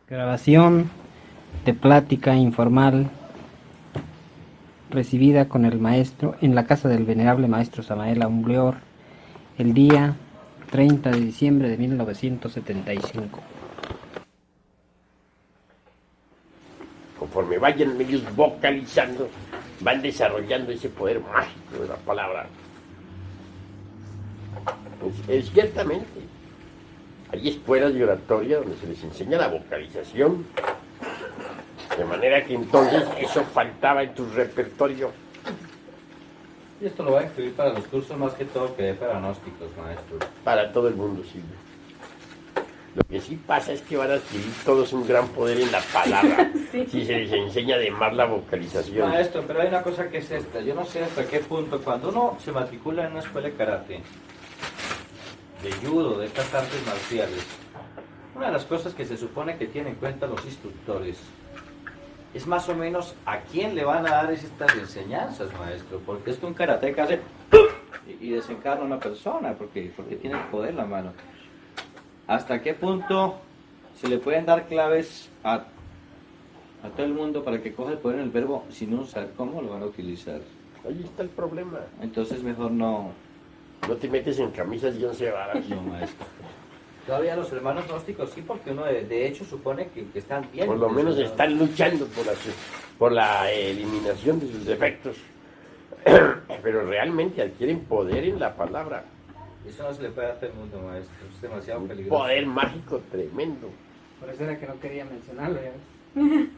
Grabación de plática informal recibida con el maestro en la casa del venerable maestro Samael Aumbleor el día 30 de diciembre de 1975. Conforme vayan ellos vocalizando, van desarrollando ese poder mágico de la palabra. Es ciertamente, hay escuelas de oratoria donde se les enseña la vocalización, de manera que entonces eso faltaba en tu repertorio. Y esto lo va a escribir para los cursos más que todo que de para gnósticos, maestro. Para todo el mundo sirve. Lo que sí pasa es que van a adquirir todos un gran poder en la palabra, sí, si se les enseña además la vocalización. Maestro, pero hay una cosa que es esta. Yo no sé hasta qué punto, cuando uno se matricula en una escuela de karate, de judo, de estas artes marciales, una de las cosas que se supone que tienen en cuenta los instructores es más o menos a quién le van a dar estas enseñanzas, maestro, porque es que un karateca hace y desencarna a una persona, porque tiene el poder en la mano. ¿Hasta qué punto se le pueden dar claves a todo el mundo para que coja el poder en el verbo sin uno saber cómo lo van a utilizar? Ahí está el problema. Entonces mejor no... No te metes en camisas y 11 varas. No, maestro. Todavía los hermanos gnósticos sí, porque uno de hecho supone que están bien. Por lo menos están luchando por la eliminación de sus defectos. Pero realmente adquieren poder en la palabra. Eso no se le puede dar a todo el mundo, maestro. Es demasiado peligroso. Poder mágico tremendo. Por eso era que no quería mencionarlo, ya ves.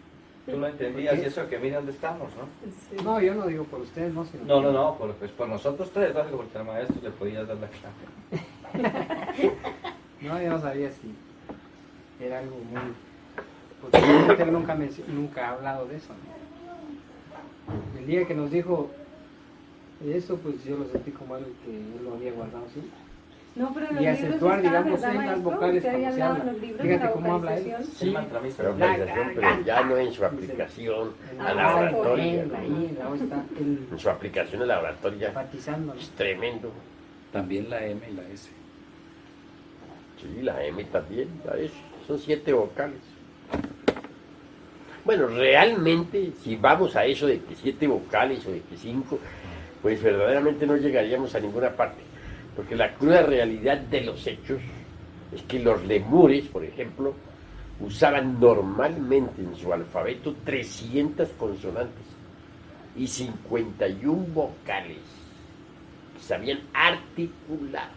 Tú lo entendías y eso que mira dónde estamos, ¿no? Sí. No, yo no digo por ustedes, no, sino No, por nosotros tres, lógico, porque al maestro le podías dar la clave. No, yo no sabía si era algo muy... Porque realmente él nunca ha hablado de eso, ¿no? El día que nos dijo eso, pues yo lo sentí como algo que él lo había guardado, ¿sí? No, pero en Y los acentuar, libros digamos, está, en las maestro, vocales usted había como se hablado habla. en los libros Fíjate de la cómo habla él. vocalización. Sí, mantramista. Pero vocalización, pero ya no en su aplicación a la Ah, oratoria. Ahí está él En su aplicación a la oratoria enfatizando, ¿no? es tremendo. También la M y la S. Sí, la M también, la S. Son 7 vocales. Bueno, realmente, si vamos a eso de que 7 vocales o de que 5, pues verdaderamente no llegaríamos a ninguna parte. Porque la cruda realidad de los hechos es que los lemures, por ejemplo, usaban normalmente en su alfabeto 300 consonantes y 51 vocales que sabían articular.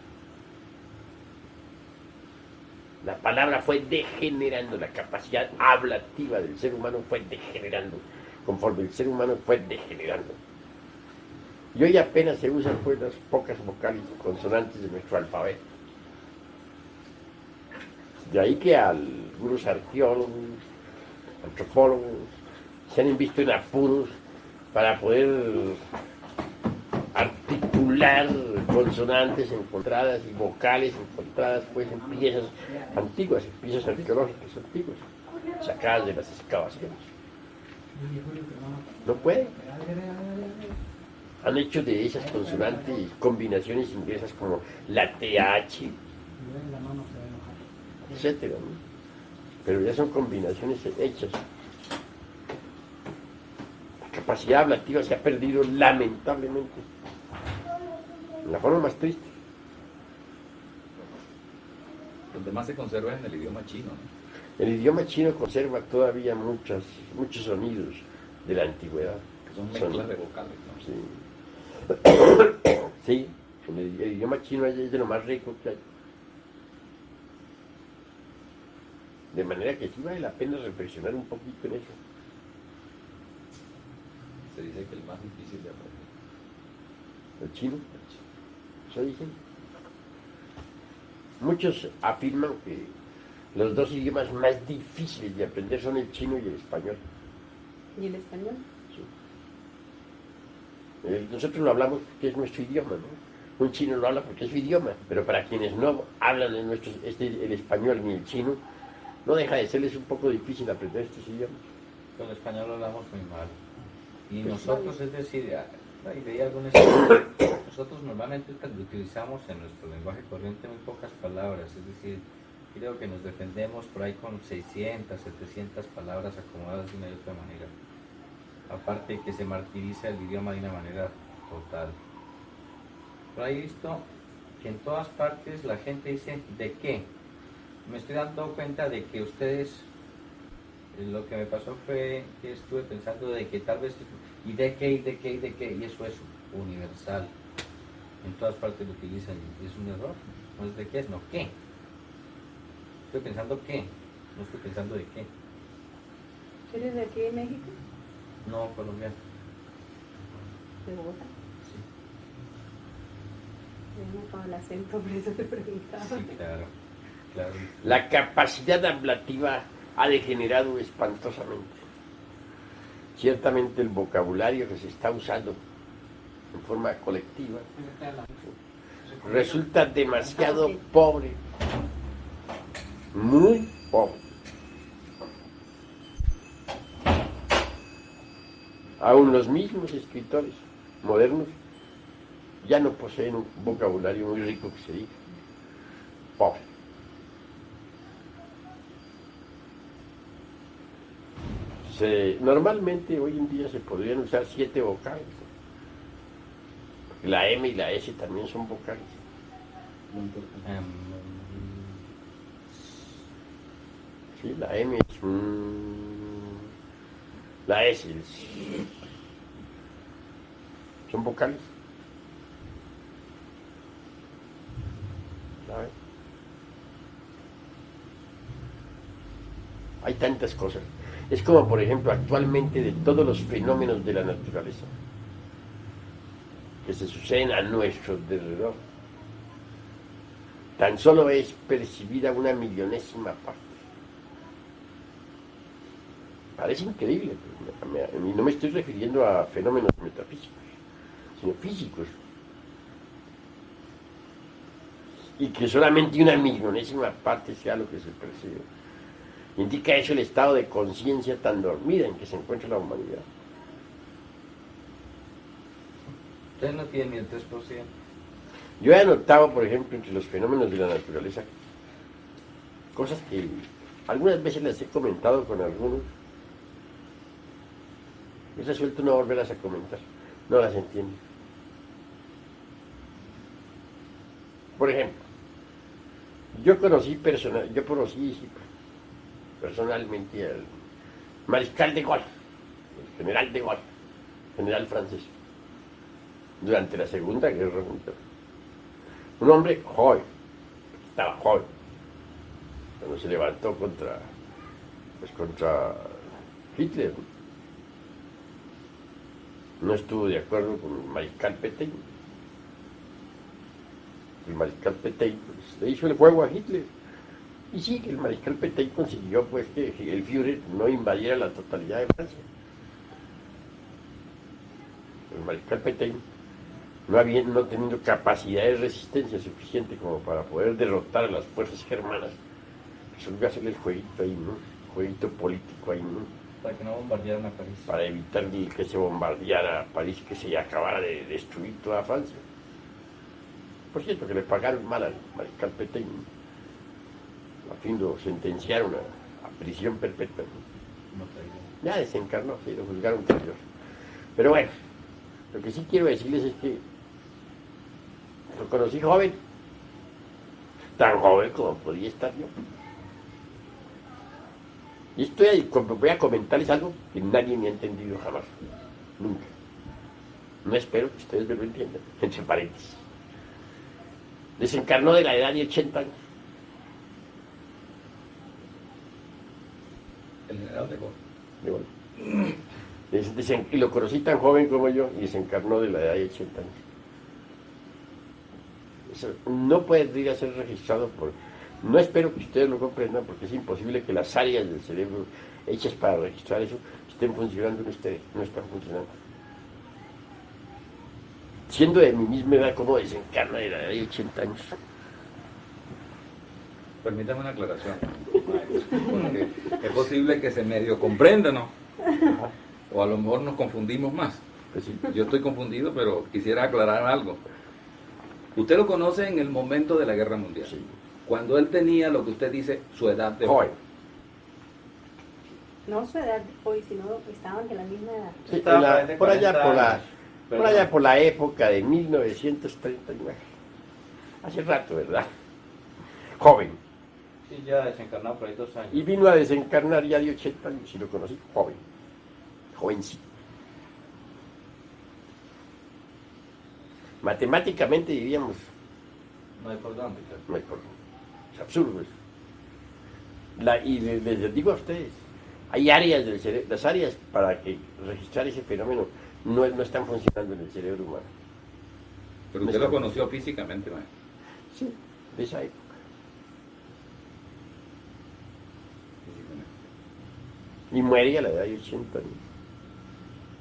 La palabra fue degenerando, la capacidad hablativa del ser humano fue degenerando, conforme el ser humano fue degenerando. Y hoy apenas se usan pues las pocas vocales y consonantes de nuestro alfabeto. De ahí que algunos arqueólogos, antropólogos, se han visto en apuros para poder articular consonantes encontradas y vocales encontradas pues en piezas antiguas, en piezas arqueológicas antiguas, sacadas de las excavaciones. No pueden. Han hecho de esas consonantes combinaciones inglesas como la TH, etcétera, ¿no? Pero ya son combinaciones hechas. La capacidad hablativa se ha perdido lamentablemente, en la forma más triste. Donde más se conserva es en el idioma chino, ¿no? El idioma chino conserva todavía muchos sonidos de la antigüedad. Que son mezclas de vocales, ¿no? Sí. Sí, el idioma chino es de lo más rico que hay. De manera que sí vale la pena reflexionar un poquito en eso. Se dice que el más difícil de aprender. ¿El chino? Eso dicen. Muchos afirman que los dos idiomas más difíciles de aprender son el chino y el español. ¿Y el español? Nosotros lo hablamos porque es nuestro idioma, ¿no? Un chino lo habla porque es su idioma, pero para quienes no hablan el español ni el chino, no deja de serles un poco difícil aprender estos idiomas. Con el español lo hablamos muy mal. Y nosotros, es decir, leí algún estudio, nosotros normalmente utilizamos en nuestro lenguaje corriente muy pocas palabras, es decir, creo que nos defendemos por ahí con 600, 700 palabras acomodadas de una y otra manera. Aparte que se martiriza el idioma de una manera total. Pero he visto que en todas partes la gente dice ¿de qué? Me estoy dando cuenta de que ustedes, lo que me pasó fue que estuve pensando de que tal vez, ¿y de qué? ¿Y de qué? ¿Y de qué? Y eso es universal. En todas partes lo utilizan y es un error. No es de qué, es no qué. Estoy pensando qué, no estoy pensando de qué. ¿Eres de aquí de México? No, colombiano. ¿De Bogotá? Sí, Yo no acabo el acento, por eso te preguntaba. sí, claro. Claro. La capacidad ablativa ha degenerado espantosamente. Ciertamente el vocabulario que se está usando en forma colectiva resulta demasiado pobre, muy pobre. Aún los mismos escritores modernos ya no poseen un vocabulario muy rico que se diga. Pobre. Normalmente hoy en día se podrían usar 7 vocales. La M y la S también son vocales. Sí, la M es la S es, son vocales. ¿Sabes? Hay tantas cosas. Es como, por ejemplo, actualmente de todos los fenómenos de la naturaleza que se suceden a nuestro alrededor, tan solo es percibida una millonésima parte. Parece increíble, y no me estoy refiriendo a fenómenos metafísicos, sino físicos. Y que solamente una millonésima parte sea lo que se percibe. Indica eso el estado de conciencia tan dormida en que se encuentra la humanidad. Ustedes no tienen ni el 3%. Yo he notado, por ejemplo, entre los fenómenos de la naturaleza, cosas que algunas veces les he comentado con algunos, he resuelto no volverlas a comentar, no las entiendo. Por ejemplo, yo conocí personalmente al mariscal de Gaulle, el general de Gaulle, general francés, durante la Segunda Guerra Mundial. Un hombre joven, estaba joven, cuando se levantó contra Hitler. No estuvo de acuerdo con el mariscal Pétain. El mariscal Pétain pues, le hizo el juego a Hitler. Y sí, que el mariscal Pétain consiguió pues que el Führer no invadiera la totalidad de Francia. El mariscal Pétain, no teniendo capacidad de resistencia suficiente como para poder derrotar a las fuerzas germanas, resolvió hacerle el jueguito ahí, ¿no? Jueguito político ahí, ¿no? Para que no bombardearan a París. Para evitar que se bombardeara París, que se acabara de destruir toda Francia. Por cierto, que le pagaron mal al mariscal Pétain. A fin lo sentenciaron a prisión perpetua. No traidor. Ya desencarnó, sí, lo juzgaron traidor. Pero bueno, lo que sí quiero decirles es que lo conocí joven, tan joven como podía estar yo. Y voy a comentarles algo que nadie me ha entendido jamás, nunca. No espero que ustedes me lo entiendan, entre paréntesis. Desencarnó de la edad de 80 años. El general de Gaulle. Y lo conocí tan joven como yo y desencarnó de la edad de 80 años. Eso no puede ir a ser registrado No espero que ustedes lo comprendan porque es imposible que las áreas del cerebro hechas para registrar eso estén funcionando en ustedes, no están funcionando. Siendo de mi misma edad, ¿cómo desencarna de la edad de 80 años? Permítame una aclaración, maestro, porque es posible que se medio comprenda, ¿no? O a lo mejor nos confundimos más. Pues sí. Yo estoy confundido, pero quisiera aclarar algo. Usted lo conoce en el momento de la Guerra Mundial. Sí. cuando él tenía lo que usted dice, su edad de Joven. No su edad hoy, sino estaban de la misma edad. Sí, Estaba en la- por ahí de por allá 40 por la, años. por Perdón. allá por la época de 1939. Hace rato, ¿verdad? Joven. Sí, ya desencarnado por ahí 2 años. Y vino a desencarnar ya de 80 años, y lo conocí, joven. Jovencito. Matemáticamente diríamos, No hay por dónde, claro. no hay por dónde. Es absurdo eso. Y les digo a ustedes, hay áreas del cerebro, las áreas para que registrar ese fenómeno no están funcionando en el cerebro humano. Pero usted lo conoció físicamente, maestro. Sí, de esa época. Y muere a la edad de 80 años.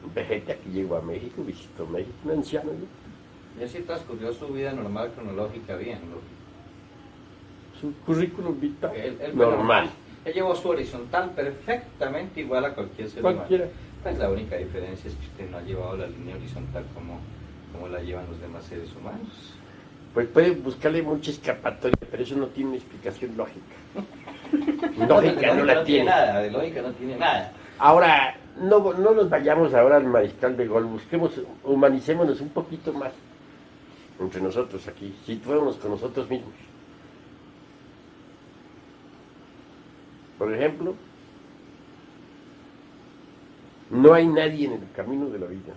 Un vejete aquí llegó a México, visitó México, un anciano. ¿No? Él sí transcurrió su vida normal, cronológica, bien. Su currículum vital Él normal. Él llevó su horizontal perfectamente igual a cualquier ser Cualquiera. humano. Pues la única diferencia es que usted no ha llevado la línea horizontal como la llevan los demás seres humanos. Pues puede buscarle mucha escapatoria, pero eso no tiene una explicación lógica. Lógica no la tiene. Nada, de lógica no tiene nada. Ahora, no nos vayamos ahora al Mariscal de Gol, humanicémonos un poquito más entre nosotros aquí, situémonos con nosotros mismos. Por ejemplo, no hay nadie en el camino de la vida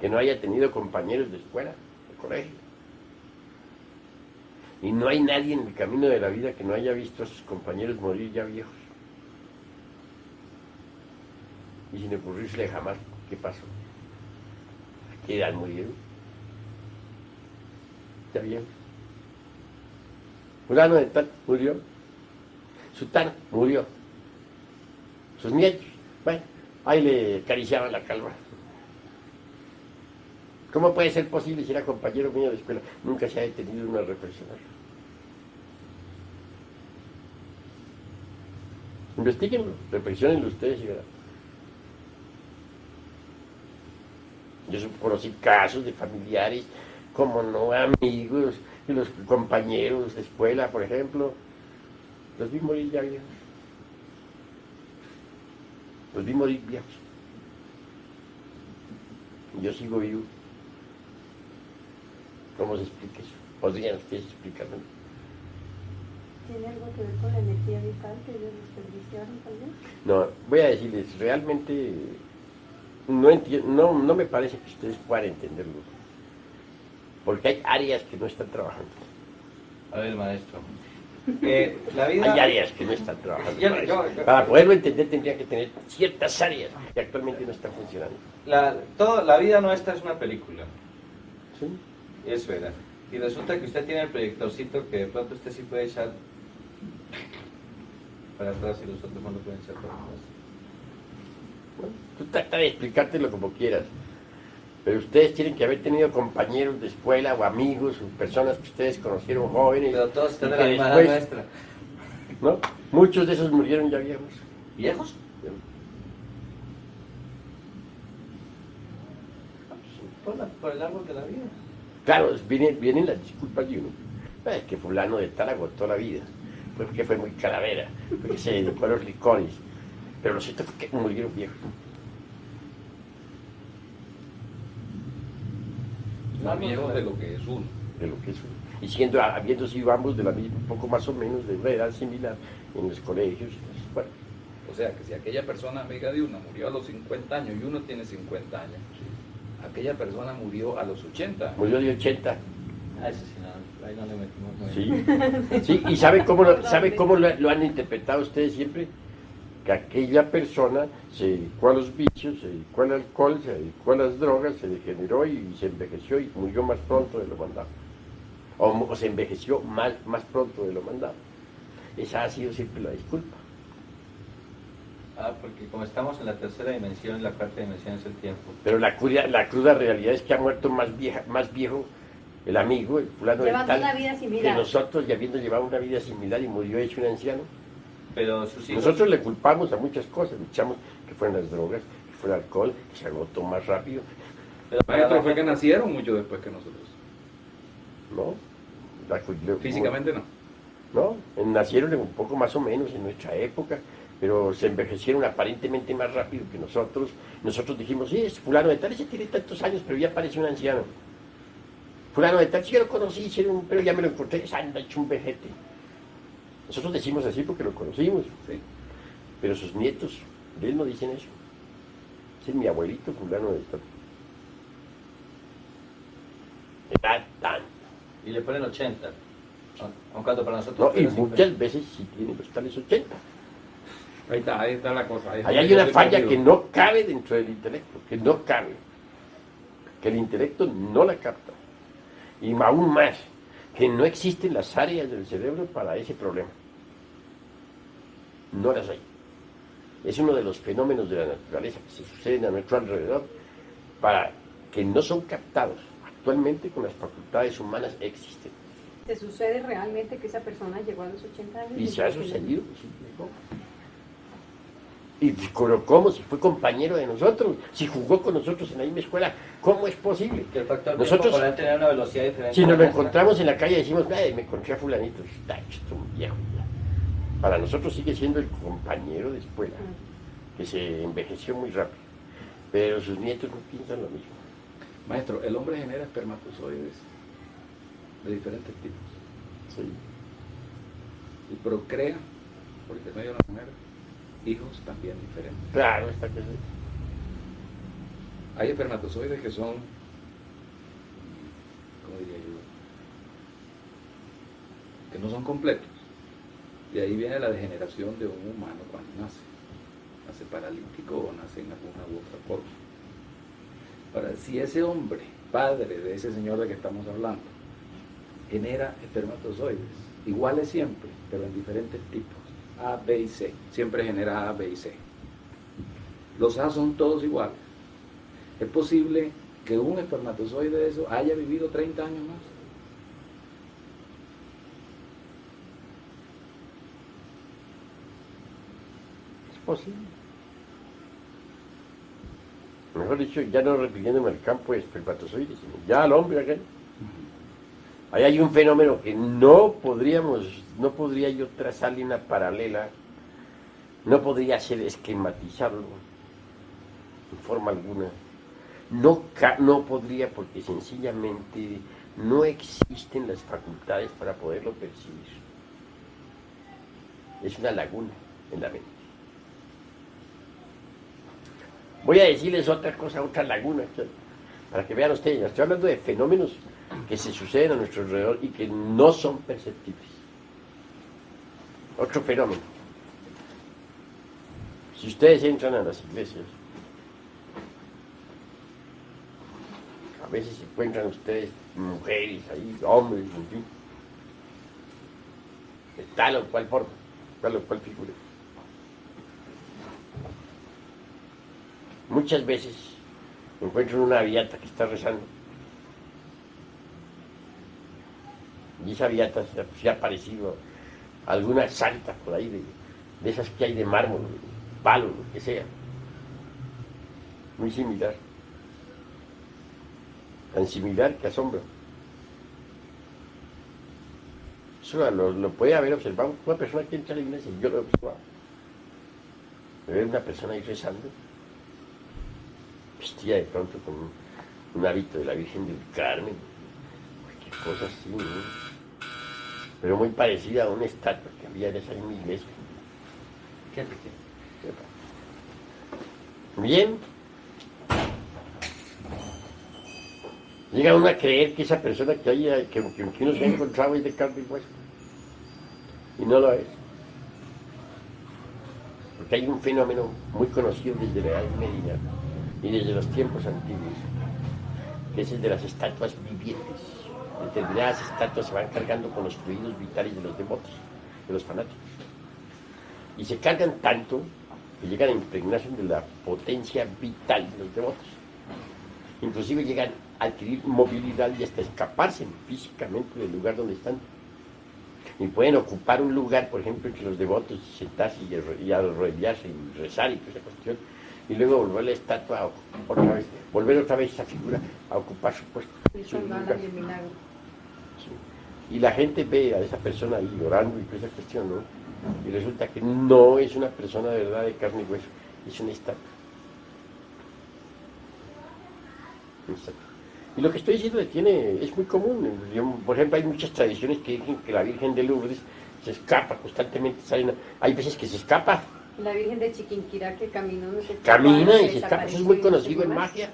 que no haya tenido compañeros de escuela, de colegio. Y no hay nadie en el camino de la vida que no haya visto a sus compañeros morir ya viejos. Y sin ocurrirse jamás qué pasó. ¿A qué edad murieron? Ya viejos. Fulano de tal murió. Sutano murió. Sus nietos, bueno, ahí le acariciaban la calva. ¿Cómo puede ser posible si era compañero mío de escuela? Nunca se ha detenido uno a reflexionar. Investíguenlo, reflexionenlo ustedes y verán. Yo conocí casos de familiares, como no, amigos, y los compañeros de escuela, por ejemplo, los vi morir ya viejos. Los vi morir viejos. Y yo sigo vivo. ¿Cómo se explica eso? ¿Podrían ustedes explicarme? ¿Tiene algo que ver con la energía vital que ellos desperdiciaron también? No, voy a decirles, realmente no entiendo, no me parece que ustedes puedan entenderlo. Porque hay áreas que no están trabajando. A ver, maestro. La vida... Hay áreas que no están trabajando. Yo- Para poderlo entender tendría que tener ciertas áreas que actualmente no están funcionando. La vida nuestra es una película. ¿Sí? Eso era. Y resulta que usted tiene el proyectorcito que de pronto usted sí puede echar para atrás y los otros no lo pueden echar para atrás. Bueno, tú trata de explicártelo como quieras. Pero ustedes tienen que haber tenido compañeros de escuela o amigos o personas que ustedes conocieron jóvenes. Pero todos están y de que la misma edad después, nuestra. ¿no? Muchos de esos murieron ya viejos. ¿Viejos? Por el árbol de la vida. Claro, vienen las disculpas de uno. Es que fulano de tal agotó la vida. Fue porque fue muy calavera. Porque se dedicó a los licores. Pero lo cierto fue que murieron viejos. Más viejo de lo que es uno. De lo que es uno. Y habiendo sido ambos de la misma, un poco más o menos de una edad similar en los colegios. Bueno, O sea, que si aquella persona amiga de uno murió a los 50 años y uno tiene 50 años, aquella persona murió a los 80. murió de 80. Ah, eso sí, no, ahí no le metimos muy bien. Sí, sí. ¿Y sabe cómo lo han interpretado ustedes siempre? Que aquella persona se dedicó a los vicios, se dedicó al alcohol, se dedicó a las drogas, se degeneró y se envejeció y murió más pronto de lo mandado. O se envejeció más pronto de lo mandado. Esa ha sido siempre la disculpa. Ah, porque como estamos en la tercera dimensión, la cuarta dimensión es el tiempo. Pero la cruda realidad es que ha muerto más viejo el amigo, el fulano de Llevando tal, una vida que similar. nosotros, y habiendo llevado una vida similar y murió hecho un anciano. Pero sus hijos... Nosotros le culpamos a muchas cosas, le echamos que fueron las drogas, que fue el alcohol, que se agotó más rápido. pero Maestro, fue que nacieron mucho después que nosotros. ¿No? Físicamente no. ¿No? Nacieron un poco más o menos en nuestra época, pero se envejecieron aparentemente más rápido que nosotros. Nosotros dijimos, sí, es fulano de tal, ese tiene tantos años, pero ya parece un anciano. Fulano de tal, sí, yo lo conocí, pero ya me lo encontré, anda hecho un vejete. Nosotros decimos así porque lo conocimos, Sí. pero sus nietos de él no dicen eso. Ese es mi abuelito fulano de tal. Edad tan. Y le ponen 80. Aun cuando para nosotros No, y fuera 50. muchas veces sí tienen los tales 80. Ahí está la cosa. Ahí hay una falla que no cabe dentro del intelecto, que no cabe. Que el intelecto no la capta. Y aún más, que no existen las áreas del cerebro para ese problema. No las hay. Es uno de los fenómenos de la naturaleza que se suceden a nuestro alrededor, para que no son captados actualmente con las facultades humanas existentes. ¿Te sucede realmente que esa persona llegó a los 80 años? Y se ha sucedido, sí, llegó. Y ¿cómo? Si fue compañero de nosotros, si jugó con nosotros en la misma escuela, ¿cómo es posible? Que el factor Nosotros, tiempo podrá tener una velocidad diferente. si nos lo a la nuestra. encontramos en la calle, decimos, me encontré a fulanito, está hecho un viejo ya. Para nosotros sigue siendo el compañero de escuela, que se envejeció muy rápido, pero sus nietos no piensan lo mismo. Maestro, el hombre genera espermatozoides de diferentes tipos. Sí. Y procrea, por intermedio de la mujer, hijos también diferentes. Claro, está que sí. Hay espermatozoides que son, ¿cómo diría yo? Que no son completos. De ahí viene la degeneración de un humano cuando nace. Nace paralítico o nace en alguna u otra forma. Ahora, si ese hombre, padre de ese señor de que estamos hablando, genera espermatozoides, iguales siempre, pero en diferentes tipos, A, B y C, siempre genera A, B y C. Los A son todos iguales. Es posible que un espermatozoide de eso haya vivido 30 años más. Es posible. Mejor dicho, ya no repitiéndome el campo de espermatozoides, sino ya al hombre aquel. Ahí hay un fenómeno que no podría yo trazarle una paralela, no podría hacer esquematizarlo en forma alguna. No podría porque sencillamente no existen las facultades para poderlo percibir. Es una laguna en la mente. Voy a decirles otra cosa, otra laguna, para que vean ustedes. Estoy hablando de fenómenos que se suceden a nuestro alrededor y que no son perceptibles. Otro fenómeno. Si ustedes entran a las iglesias, a veces se encuentran ustedes mujeres ahí, hombres, en fin, de tal o cual forma, tal o cual figura. Muchas veces encuentran una beata que está rezando. Y esa beata se ha parecido a alguna santa por ahí, de esas que hay de mármol, de palo, lo que sea. Muy similar. Tan similar que asombra. Eso lo puede haber observado una persona que entra a la iglesia, yo lo he observado. Ver una persona ahí rezando, vestida de pronto con un hábito de la Virgen del Carmen, cualquier cosa así, ¿no? Pero muy parecida a una estatua que había en esa misma iglesia. Fíjate que Bien. Llega uno a creer que esa persona que uno se ha encontrado es de carne y hueso. Y no lo es. Porque hay un fenómeno muy conocido desde la Edad Media y desde los tiempos antiguos, que es el de las estatuas vivientes. Determinadas estatuas se van cargando con los fluidos vitales de los devotos, de los fanáticos. Y se cargan tanto que llegan a impregnarse de la potencia vital de los devotos. Inclusive llegan a adquirir movilidad y hasta escaparse físicamente del lugar donde están. Y pueden ocupar un lugar, por ejemplo, entre los devotos, sentarse y arrodillarse y rezar y toda esa cuestión. Y luego volver la estatua volver otra vez esa figura a ocupar su puesto. Y su salvar lugar. el milagro. Sí. Y la gente ve a esa persona ahí llorando y toda esa cuestión, ¿no? Y resulta que no es una persona de verdad de carne y hueso, es una estatua. Y lo que estoy diciendo es muy común. Por ejemplo, hay muchas tradiciones que dicen que la Virgen de Lourdes se escapa constantemente. Hay veces que se escapa. La Virgen de Chiquinquirá que caminó, no sé qué, Camina y se escapa. Eso es muy desapareció y conocido en demás. magia.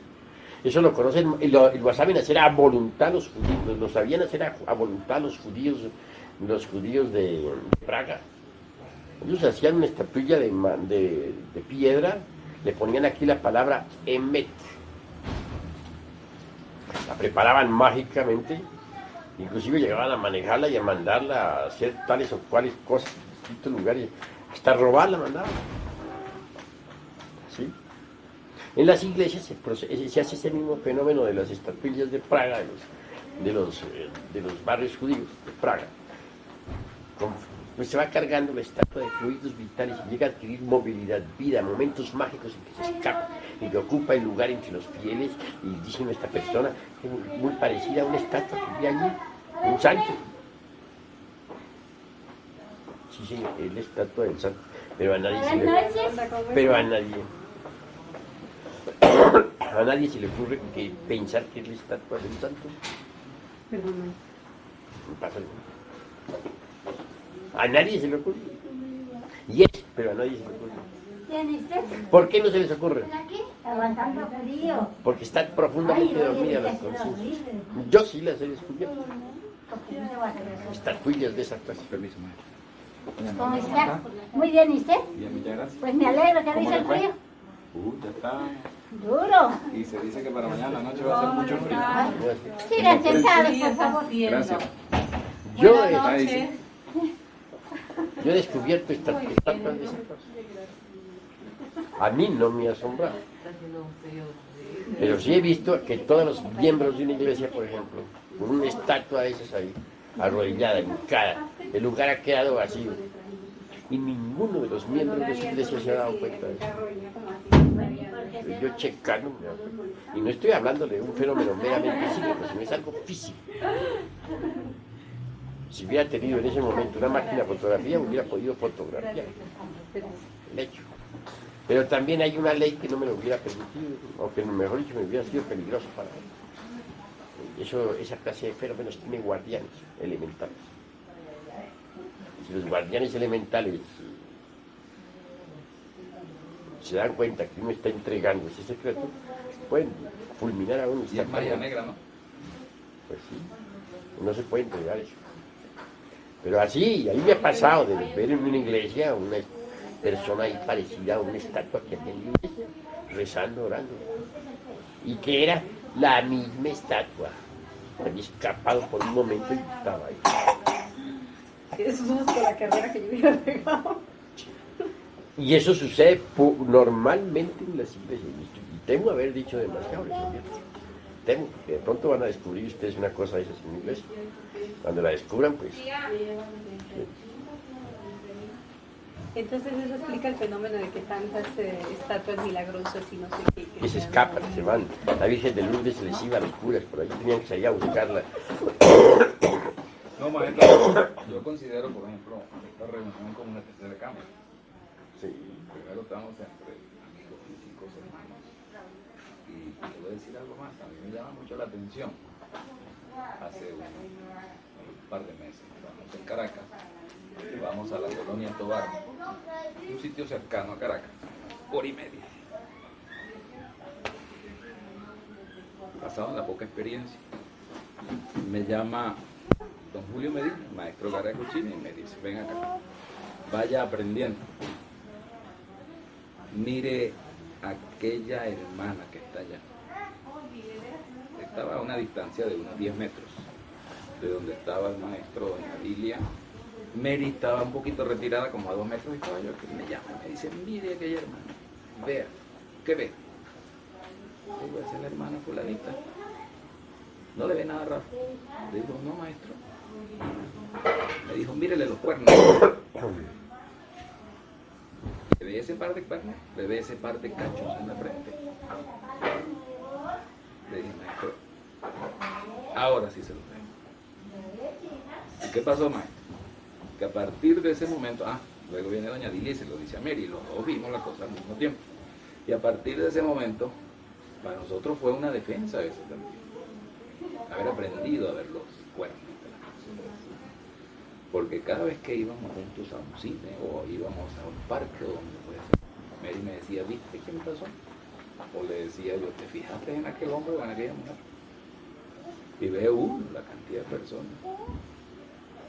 Eso lo conocen y lo saben hacer a voluntad los judíos. Lo sabían hacer a voluntad los judíos de Praga. Ellos hacían una estatuilla de piedra, le ponían aquí la palabra Emet. La preparaban mágicamente, inclusive llegaban a manejarla y a mandarla a hacer tales o cuales cosas en distintos lugares, hasta robarla mandaban. ¿Sí? En las iglesias se hace ese mismo fenómeno de las estatuillas de Praga, de los barrios judíos de Praga. Pues se va cargando la estatua de fluidos vitales y llega a adquirir movilidad, vida, momentos mágicos en que se escapa, en que ocupa el lugar entre los fieles, y dicen esta persona que es muy parecida a una estatua que vi allí, un santo. Sí, señor, es la estatua del santo, pero a nadie se le a nadie se le ocurre pensar que es la estatua del santo. Perdón. No pasa nada. A nadie se le ocurre. Y es, pero a nadie se le ocurre. ¿Tiene usted? ¿Por qué no se les ocurre? Aguantando frío. Porque está profundamente dormida la conciencia. Yo sí las he descubierto. Estatuillas de esa clase. Permiso, maestro. ¿Cómo está? Muy bien, ¿y usted? Bien, muchas gracias. Pues me alegro que ¿Cómo dice le el fue? frío. Ya está. Duro. Y se dice que para mañana la noche va a ser mucho frío. Sigan sentados, por favor. Gracias. Yo Ahí sí. he descubierto estatuas de esa clase. A mí no me ha asombrado. Pero sí he visto que todos los miembros de una iglesia, por ejemplo, con una estatua de esas ahí, arrodillada, hincada, el lugar ha quedado vacío. Y ninguno de los miembros de su iglesia se ha dado cuenta de eso. Yo checando, me doy cuenta. Y no estoy hablando de un fenómeno meramente psíquico, sino es algo físico. Si hubiera tenido en ese momento una máquina de fotografía, hubiera podido fotografiar el hecho. Pero también hay una ley que no me lo hubiera permitido, o que mejor dicho me hubiera sido peligroso para él. Esa clase de fenómenos tiene guardianes elementales. Si los guardianes elementales se dan cuenta que uno está entregando ese secreto, pueden fulminar a uno. Y es magia negra, ¿no? Pues sí, no se puede entregar eso. Pero así, ahí me ha pasado de ver en una iglesia una persona ahí parecida a una estatua que había en la iglesia, rezando, orando. Y que era la misma estatua. Había escapado por un momento y estaba ahí. Eso es la carrera que yo hubiera pegado. Y eso sucede normalmente en las iglesias. Y temo haber dicho demasiado eso, ¿cierto? Temo, que de pronto van a descubrir ustedes una cosa de esas en la iglesia. Cuando la descubran, pues... Entonces eso explica el fenómeno de que tantas estatuas milagrosas y no sé qué. que se escapan, se van. La Virgen de Lourdes se les iba a los curas, por ahí tenían que salir a buscarla. No, maestro, yo considero, por ejemplo, esta reunión como una tercera cámara. Sí. Primero estamos entre amigos físicos, hermanos. Y te voy a decir algo más, a mí me llama mucho la atención. Hace un par de meses estábamos en Caracas y vamos a la colonia Tobar, un sitio cercano a Caracas, hora y media. Basado en la poca experiencia, me llama don Julio Medina, maestro Garay Cuchini, y me dice, ven acá, vaya aprendiendo. Mire aquella hermana que está allá. Estaba a una distancia de unos 10 metros de donde estaba el maestro, doña Lilia. Mary estaba un poquito retirada, como a 2 metros, y estaba yo, que me llama, me dice, mire aquella hermana, vea, ¿qué ve? Digo, esa es la hermana fulanita. ¿No le ve nada raro? Le digo, no, maestro. Me dijo, mírele los cuernos. ¿Le ve ese par de cuernos? ¿Le ve ese par de cachos en la frente? Le dije, maestro, ahora sí se los veo. ¿Qué pasó, maestro? Que a partir de ese momento, luego viene doña Dilia y se lo dice a Mary, los dos vimos la cosa al mismo tiempo. Y a partir de ese momento, para nosotros fue una defensa eso también. Haber aprendido a ver los cuernos de las personas. Porque cada vez que íbamos juntos a un cine o íbamos a un parque donde puede ser, Mary me decía, ¿viste quién pasó? O le decía yo, ¿te fijaste en aquel hombre o en aquella mujer? Y veo la cantidad de personas.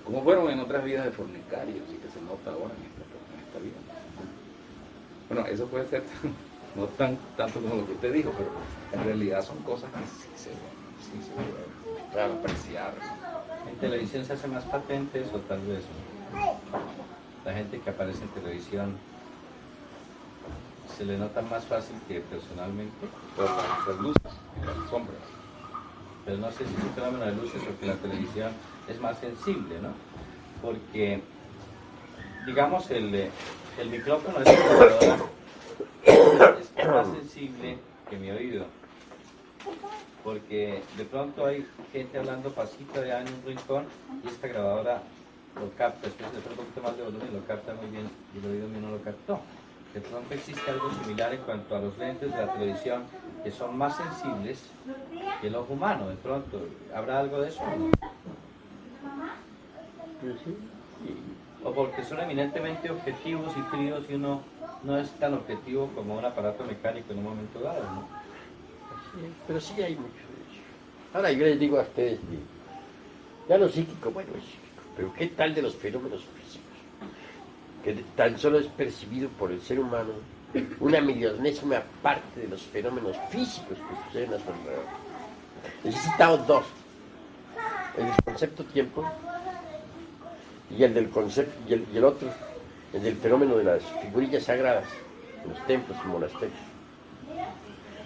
Como fueron en otras vidas de fornicarios y que se nota ahora en esta vida. Bueno, eso puede ser no tanto como lo que usted dijo, pero en realidad son cosas que sí se pueden apreciar. En televisión se hace más patente eso, tal vez. La gente que aparece en televisión se le nota más fácil que personalmente. Por las luces y las sombras. Pero no sé si es un fenómeno de luces o que la televisión es más sensible, ¿no? Porque, digamos, el micrófono de esta grabadora es más sensible que mi oído. Porque de pronto hay gente hablando pasito allá en un rincón y esta grabadora lo capta, después de pronto un poquito más de volumen lo capta muy bien y el oído mío no lo captó. De pronto existe algo similar en cuanto a los lentes de la televisión que son más sensibles que el ojo humano. De pronto, ¿habrá algo de eso? O porque son eminentemente objetivos y fríos y uno no es tan objetivo como un aparato mecánico en un momento dado, ¿no? Pero sí hay mucho de eso. Ahora yo les digo a ustedes, ya lo psíquico, bueno, es psíquico, pero ¿qué tal de los fenómenos físicos? Que tan solo es percibido por el ser humano una millonésima parte de los fenómenos físicos que suceden a su alrededor. He citado dos: el del concepto tiempo y el del concepto y el otro, el del fenómeno de las figurillas sagradas en los templos y monasterios.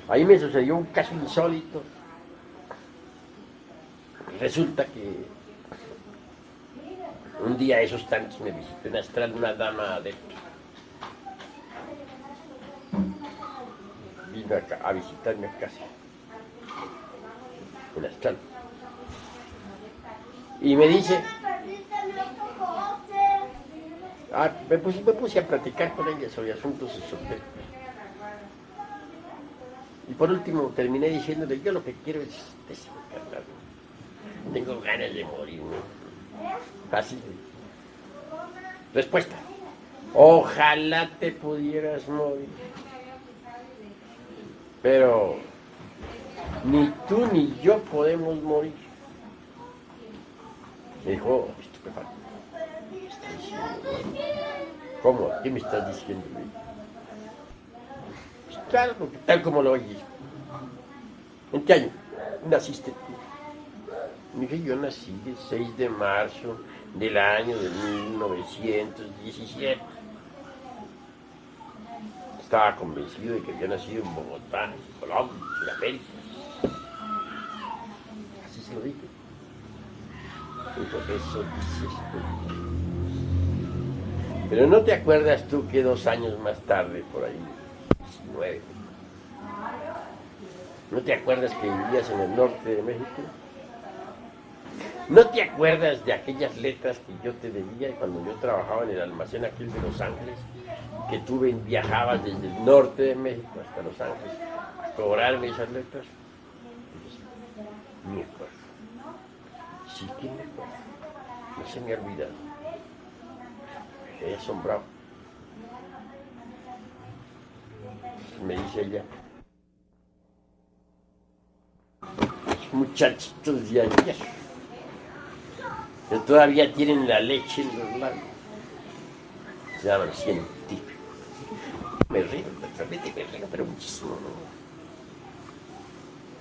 Ahí me sucedió un caso insólito. Resulta que un día de esos tantos me visitó en astral una dama adepta. Vino a visitarme a casa, en astral. Y me dice, me puse a platicar con ella sobre asuntos esotéricos. Y por último terminé diciéndole, yo lo que quiero es desencarnar. Tengo ganas de morir, ¿no? Así. Respuesta: ojalá te pudieras morir. Pero ni tú ni yo podemos morir. Me dijo, estupefacto. ¿Qué me estás diciendo? ¿Cómo? ¿Qué me estás diciendo? Pues claro, tal como lo oyes. ¿En qué año naciste tú? Me dije, yo nací el 6 de marzo del año de 1917. Estaba convencido de que había nacido en Bogotá, en Colombia, en América. Así se lo dije. Dijo, eso dices tú. Pero ¿no te acuerdas tú que 2 años más tarde, por ahí, 19, ¿no te acuerdas que vivías en el norte de México? ¿No te acuerdas de aquellas letras que yo te debía cuando yo trabajaba en el almacén aquel de Los Ángeles? Que tú viajabas desde el norte de México hasta Los Ángeles a cobrarme esas letras. Me acuerdo. Sí que me acuerdo. No se me ha olvidado. Me quedé asombrado. Me dice ella, los muchachitos de ayer que todavía tienen la leche en los labios se llaman científicos. Me río, realmente me río, pero muchísimo, ¿no?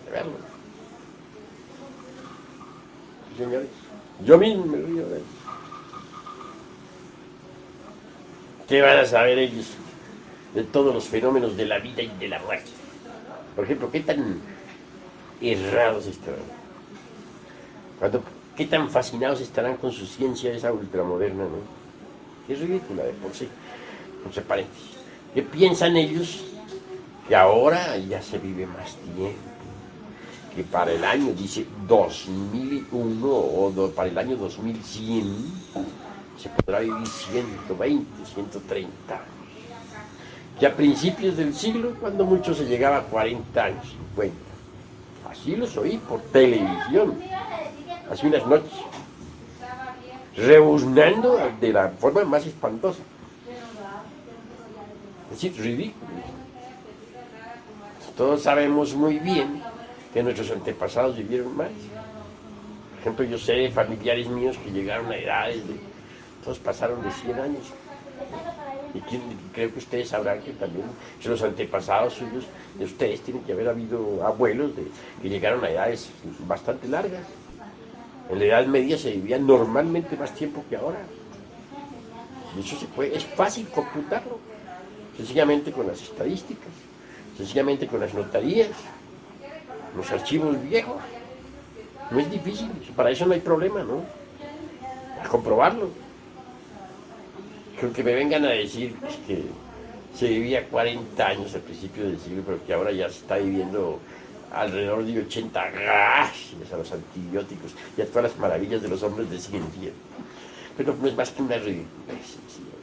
De verlo. Señores, yo mismo me río de ellos. ¿Qué van a saber ellos de todos los fenómenos de la vida y de la muerte? Por ejemplo, ¿qué tan errados estarán? ¿Qué tan fascinados estarán con su ciencia esa ultramoderna, no? Es ridícula de por sí, no se parece. ¿Qué piensan ellos? Que ahora ya se vive más tiempo, que para el año, dice 2001 para el año 2100, se podrá vivir 120, 130 años. Y a principios del siglo, cuando mucho se llegaba a 40 años, 50. Así los oí por televisión, hace unas noches, rebuznando de la forma más espantosa. Es decir, ridículo. Todos sabemos muy bien que nuestros antepasados vivieron más. Por ejemplo, yo sé de familiares míos que llegaron a edades de... Todos pasaron de 100 años. Y creo que ustedes sabrán que también los antepasados suyos de ustedes tienen que haber habido abuelos que llegaron a edades bastante largas. En la Edad Media se vivía normalmente más tiempo que ahora. Y eso es fácil computarlo, sencillamente con las estadísticas, sencillamente con las notarías, los archivos viejos. No es difícil, para eso no hay problema, ¿no? A comprobarlo. Que me vengan a decir que se vivía 40 años al principio del siglo, pero que ahora ya se está viviendo alrededor de 80, gracias a los antibióticos y a todas las maravillas de los hombres de siguen viviendo. Pero no es más que una ridiculez, sencillamente.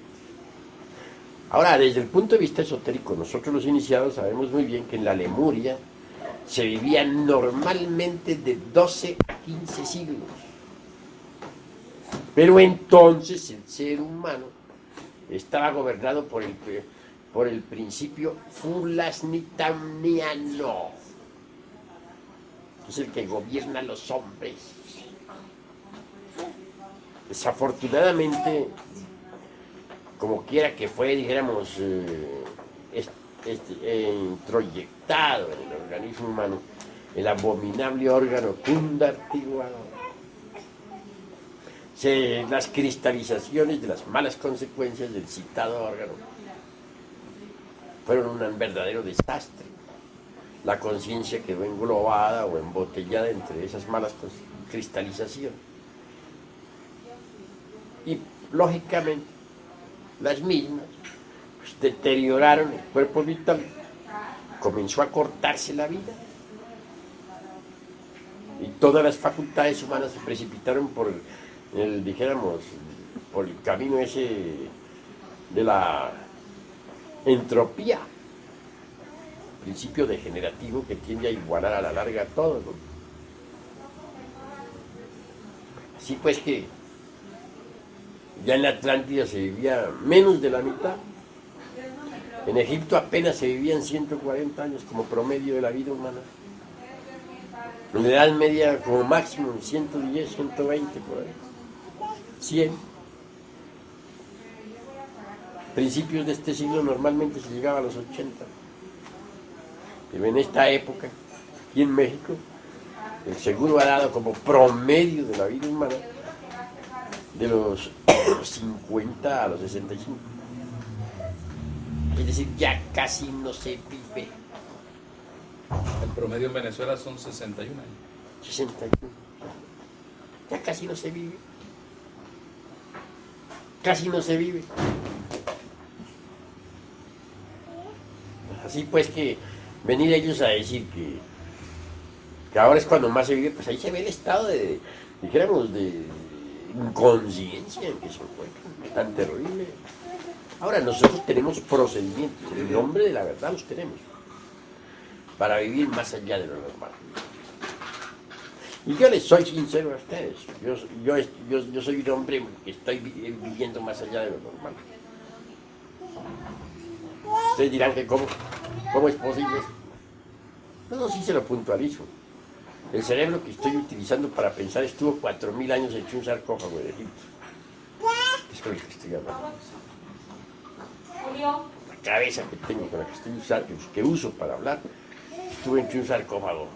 Ahora, desde el punto de vista esotérico, nosotros los iniciados sabemos muy bien que en la Lemuria se vivía normalmente de 12 a 15 siglos. Pero entonces el ser humano estaba gobernado por el principio fulasnitaniano. Es el que gobierna a los hombres. Desafortunadamente, como quiera que fue, dijéramos, introyectado en el organismo humano, el abominable órgano Kundartiguado. Las cristalizaciones de las malas consecuencias del citado órgano fueron un verdadero desastre. La conciencia quedó englobada o embotellada entre esas malas cristalizaciones. Y, lógicamente, las mismas pues, deterioraron el cuerpo vital, comenzó a cortarse la vida y todas las facultades humanas se precipitaron por el camino ese de la entropía, principio degenerativo que tiende a igualar a la larga todo, ¿no? Así pues que ya en la Atlántida se vivía menos de la mitad. En Egipto apenas se vivían 140 años como promedio de la vida humana. En la Edad Media como máximo 110, 120 por ahí. 100. Principios de este siglo normalmente se llegaba a los 80. Pero en esta época, aquí en México, el seguro ha dado como promedio de la vida humana de los 50 a los 65. Es decir, ya casi no se vive. El promedio en Venezuela son 61 años. 61. Ya casi no se vive. Casi no se vive. Así pues que venir ellos a decir que ahora es cuando más se vive, pues ahí se ve el estado de, dijéramos, de inconsciencia en que se encuentran, tan terrible. Ahora nosotros tenemos procedimientos, el nombre de la verdad los tenemos, para vivir más allá de lo normal. Y yo les soy sincero a ustedes, yo soy un hombre que estoy viviendo más allá de lo normal. Ustedes dirán que cómo es posible. No, sí se lo puntualizo. El cerebro que estoy utilizando para pensar estuvo 4.000 años hecho un sarcófago de Egipto. Es con el que estoy hablando. La cabeza que tengo, con la que estoy usando, que uso para hablar, estuvo hecho un sarcófago.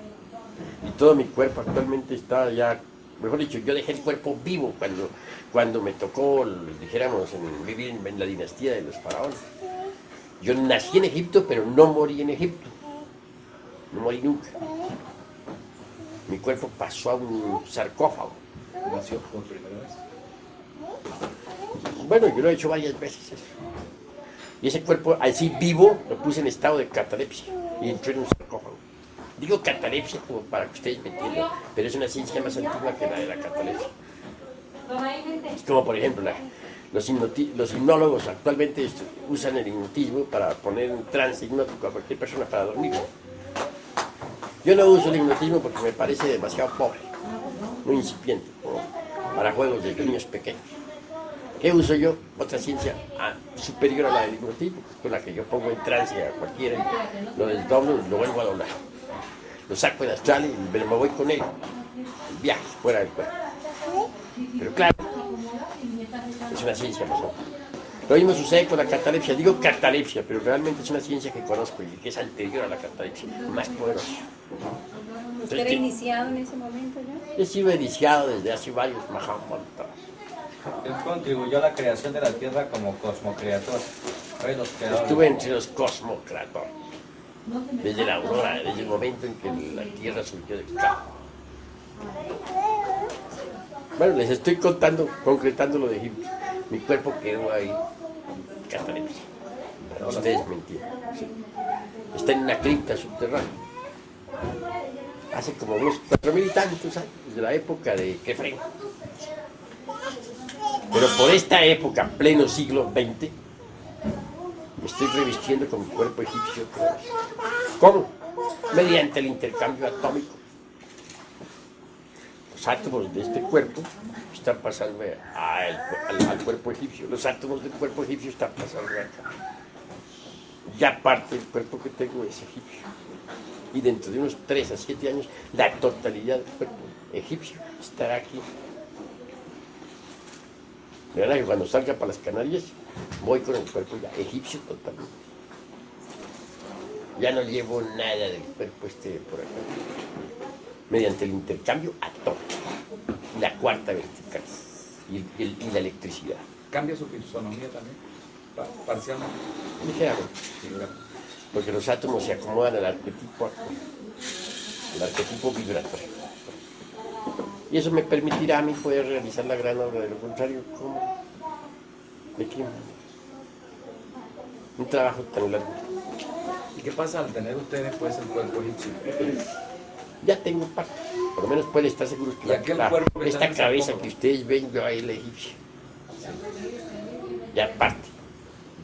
Y todo mi cuerpo actualmente está ya, mejor dicho, yo dejé el cuerpo vivo cuando me tocó, dijéramos, vivir en la dinastía de los faraones. Yo nací en Egipto, pero no morí en Egipto. No morí nunca. Mi cuerpo pasó a un sarcófago. ¿Nació por primera vez? Bueno, yo lo he hecho varias veces eso. Y ese cuerpo, así vivo, lo puse en estado de catalepsia y entré en un sarcófago. Digo catalepsia como para que ustedes me entiendan, pero es una ciencia más antigua que la de la catalepsia. Es como por ejemplo, los hipnólogos actualmente usan el hipnotismo para poner en trance hipnótico a cualquier persona para dormir. Yo no uso el hipnotismo porque me parece demasiado pobre, muy incipiente, como para juegos de niños pequeños. ¿Qué uso yo? Otra ciencia superior a la del hipnotismo, con la que yo pongo en trance a cualquiera, lo desdoblo y lo vuelvo a doblar. Lo saco en astral y me voy con él. El viaje fuera del cuerpo. Pero claro, es una ciencia más amplia. Lo mismo sucede con la catalepsia. Digo catalepsia, pero realmente es una ciencia que conozco y que es anterior a la catalepsia, más poderosa. ¿Usted era iniciado en ese momento ya? He sido iniciado desde hace varios Mahamad. Él contribuyó a la creación de la Tierra como cosmocreador. Fue los creadores. Estuve entre los cosmocreadores. Desde la aurora, desde el momento en que la Tierra surgió del caos. Bueno, les estoy concretando lo de Egipto. Mi cuerpo quedó ahí, catalepsia. Ustedes me entienden. Sí. Está en una cripta subterránea. Hace como unos 4.000 y tantos años, desde la época de Kefren. Pero por esta época, pleno siglo XX, me estoy revistiendo con mi cuerpo egipcio. ¿Cómo? Mediante el intercambio atómico. Los átomos de este cuerpo están pasando al cuerpo egipcio. Los átomos del cuerpo egipcio están pasando acá. Ya parte del cuerpo que tengo es egipcio. Y dentro de unos 3 a 7 años, la totalidad del cuerpo egipcio estará aquí. De verdad que cuando salga para las Canarias, voy con el cuerpo ya egipcio totalmente. Ya no llevo nada del cuerpo por acá. Mediante el intercambio atómico, la cuarta vertical y la electricidad. ¿Cambia su fisonomía también? Parcialmente. Ligeramente. Porque los átomos se acomodan al arquetipo vibratorio. Y eso me permitirá a mí poder realizar la gran obra. De lo contrario, ¿cómo? ¿De qué? Un trabajo tan largo. ¿Y qué pasa al tener usted después el cuerpo egipcio? Ya tengo parte. Por lo menos pueden estar seguros que ¿Y aquel cuerpo que está esta en el cabeza sarcófago? que ustedes ven, yo ahí la egipcia. Ya parte.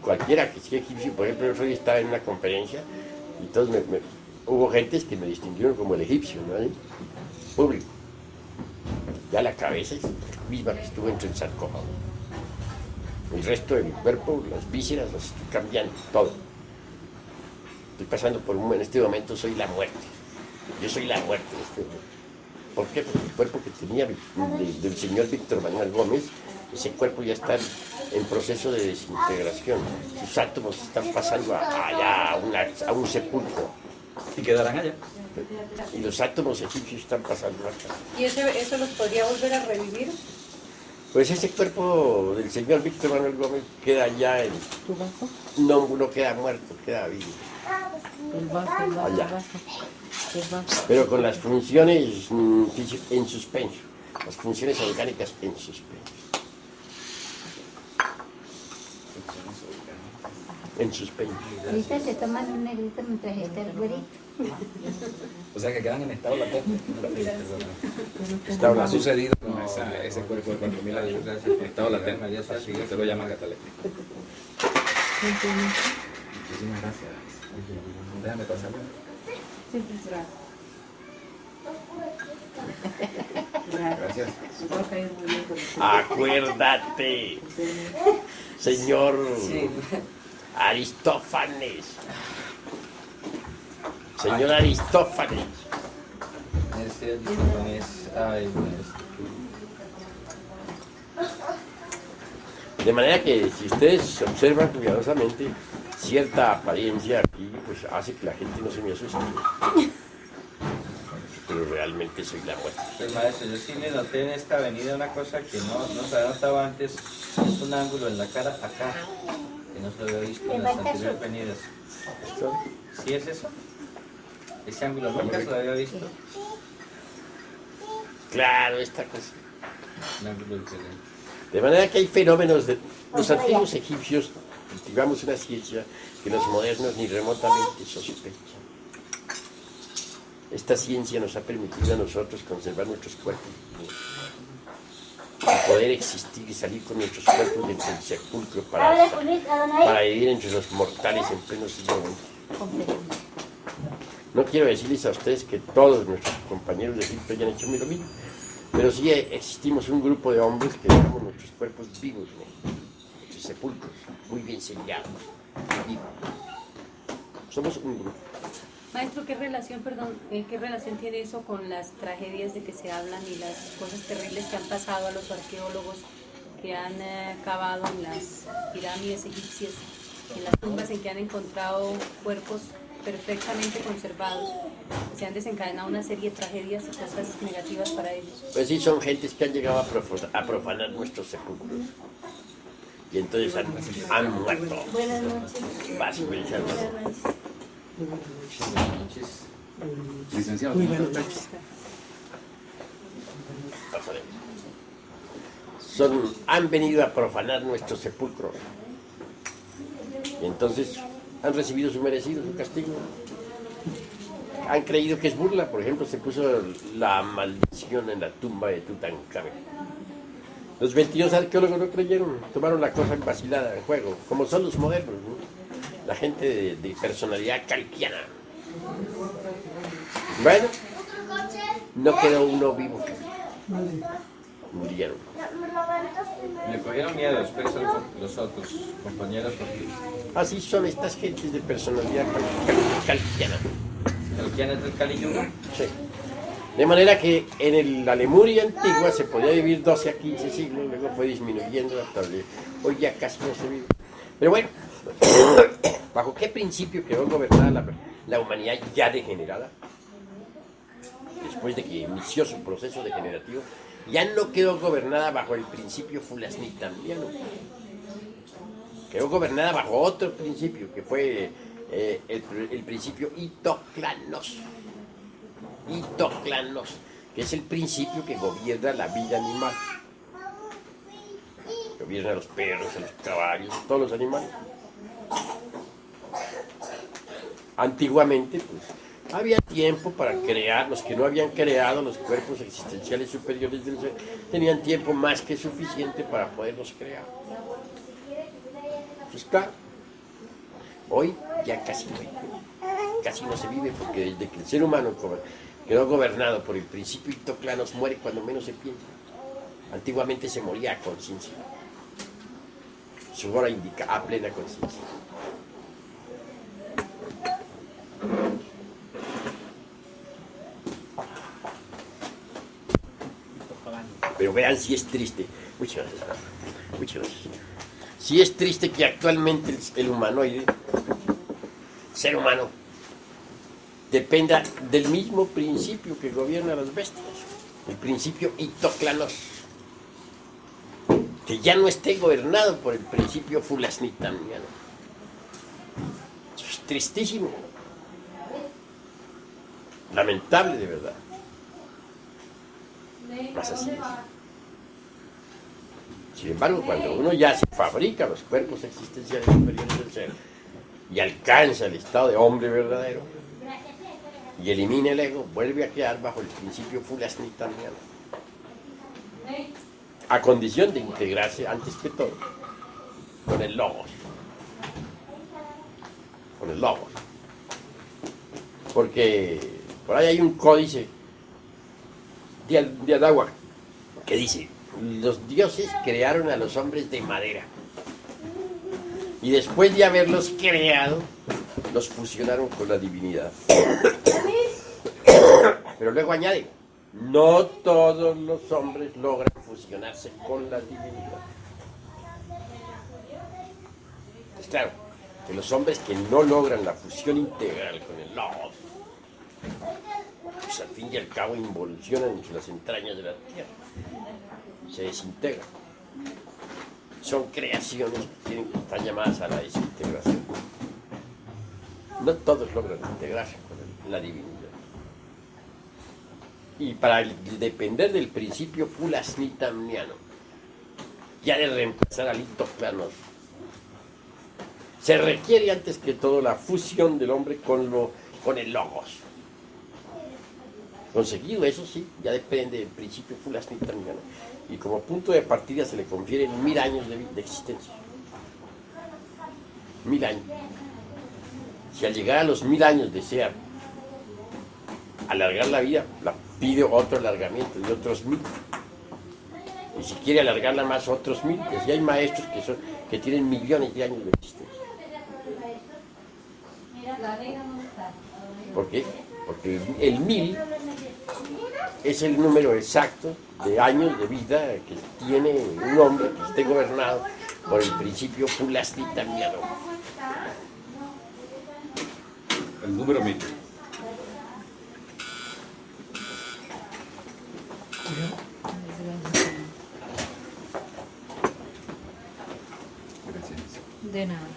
Cualquiera que sea egipcio, por ejemplo, el otro día estaba en una conferencia y todos hubo gentes que me distinguieron como el egipcio, ¿no? Público. Ya la cabeza es la misma que estuvo entre el sarcófago. El resto de mi cuerpo, las vísceras, las estoy cambiando, todo. Estoy pasando por en este momento soy la muerte. Yo soy la muerte en este momento. ¿Por qué? Porque el cuerpo que tenía del señor Víctor Manuel Gómez, ese cuerpo ya está en proceso de desintegración. Sus átomos están pasando allá a un sepulcro. ¿Y quedarán allá? Y los átomos egipcios están pasando acá. ¿Y eso los podría volver a revivir? Pues ese cuerpo del señor Víctor Manuel Gómez queda ya en... No queda muerto, queda vivo. Allá. Pero con las funciones en suspenso. Las funciones orgánicas en suspenso. En suspenso. Ahorita se toman un negrito mientras está el güerito. O sea que quedan en estado latente. Está Ha sucedido con ese cuerpo de 4.000 años. En estado latente. Se lo llaman catalepsia. Muchísimas gracias. Déjame pasarlo. Gracias. Acuérdate, señor Aristófanes. Señor Aristófanes. De manera que si ustedes observan cuidadosamente, cierta apariencia aquí pues hace que la gente no se me asuste. Pero realmente soy la muerte. Pues maestro, yo sí me noté en esta avenida una cosa que no se había notado antes. Es un ángulo en la cara acá, que no se lo había visto en las anteriores venidas. ¿Sí es eso? Ese ángulo nunca se lo había visto. Claro, esta cosa. Un ángulo diferente. De manera que hay fenómenos de los antiguos egipcios, cultivamos una ciencia que los modernos ni remotamente sospechan. esta ciencia nos ha permitido a nosotros conservar nuestros cuerpos y poder existir y salir con nuestros cuerpos dentro del sepulcro para vivir entre los mortales en pleno siglo XX. No quiero decirles a ustedes que todos nuestros compañeros de Egipto hayan hecho lo mismo, pero sí existimos un grupo de hombres que dejamos nuestros cuerpos vivos, ¿no? Nuestros sepulcros, muy bien sellados, vivos. Somos un grupo. Maestro, ¿qué relación tiene eso con las tragedias de que se hablan y las cosas terribles que han pasado a los arqueólogos que han cavado en las pirámides egipcias, en las tumbas en que han encontrado cuerpos perfectamente conservados? Se han desencadenado una serie de tragedias y cosas negativas para ellos. Pues sí, son gentes que han llegado a profanar nuestros sepulcros. Y entonces han muerto. Buenas noches. Básicamente han muerto. Buenas noches. Licenciado. Han venido a profanar nuestros sepulcros. Y entonces han recibido su merecido, su castigo. Han creído que es burla. Por ejemplo, se puso la maldición en la tumba de Tutankamón. Los 22 arqueólogos no creyeron, tomaron la cosa vacilada en juego, como son los modernos, ¿no? La gente de personalidad calquiana. Bueno, no quedó uno vivo. Murieron. Le cogieron miedo después los otros compañeros porque Así son estas gentes de personalidad calquiana. ¿quién es del Kali Yuga? Sí. De manera que en la Lemuria antigua se podía vivir 12 a 15 siglos, luego fue disminuyendo hasta hoy ya casi no se vive. Pero bueno, ¿bajo qué principio quedó gobernada la humanidad ya degenerada? Después de que inició su proceso degenerativo, ya no quedó gobernada bajo el principio fulasnitamniano. Quedó gobernada bajo otro principio, que fue el principio itoclanos. Itoclanos, que es el principio que gobierna la vida animal. Gobierna a los perros, a los caballos, a todos los animales. Antiguamente, pues, había tiempo para crear. Los que no habían creado los cuerpos existenciales superiores del ser tenían tiempo más que suficiente para poderlos crear. Pues claro, hoy ya casi no se vive, porque desde que el ser humano quedó gobernado por el principio itoclanos, muere cuando menos se piensa. Antiguamente se moría a conciencia. Su hora indica a plena conciencia. Pero vean si es triste. Muchas gracias. Muchas gracias. Si es triste que actualmente el humanoide, ser humano, dependa del mismo principio que gobierna a las bestias, el principio itoclanos, que ya no esté gobernado por el principio fulasnitamniano. Eso es tristísimo, lamentable de verdad. Más así es. Sin embargo, cuando uno ya se fabrica los cuerpos existenciales superiores del ser y alcanza el estado de hombre verdadero y elimina el ego, vuelve a quedar bajo el principio fulasnitamniano, a condición de integrarse antes que todo con el logos. Con el logos. Porque por ahí hay un códice de Adáhuac que dice: los dioses crearon a los hombres de madera y después de haberlos creado los fusionaron con la divinidad. Pero luego añade: no todos los hombres logran fusionarse con la divinidad. Es claro que los hombres que no logran la fusión integral con el logos, pues al fin y al cabo involucionan en las entrañas de la tierra, se desintegran. Son creaciones que están llamadas a la desintegración. No todos logran integrarse con la divinidad. Y para depender del principio fulasnitamniano, ya de reemplazar al itoclanos, se requiere antes que todo la fusión del hombre con el logos. Conseguido eso sí, ya depende del principio Fulasnita, ¿no? Y como punto de partida se le confieren 1000 años de existencia. 1000 años. Si al llegar a los 1000 años desea alargar la vida, la pide otro alargamiento de otros 1000. Y si quiere alargarla más, otros 1000. Y así hay maestros que tienen millones de años de existencia. ¿Por qué? Porque el 1000 es el número exacto de años de vida que tiene un hombre que esté gobernado por el principio Fulasnita Miado. El número 1000. Gracias. De nada.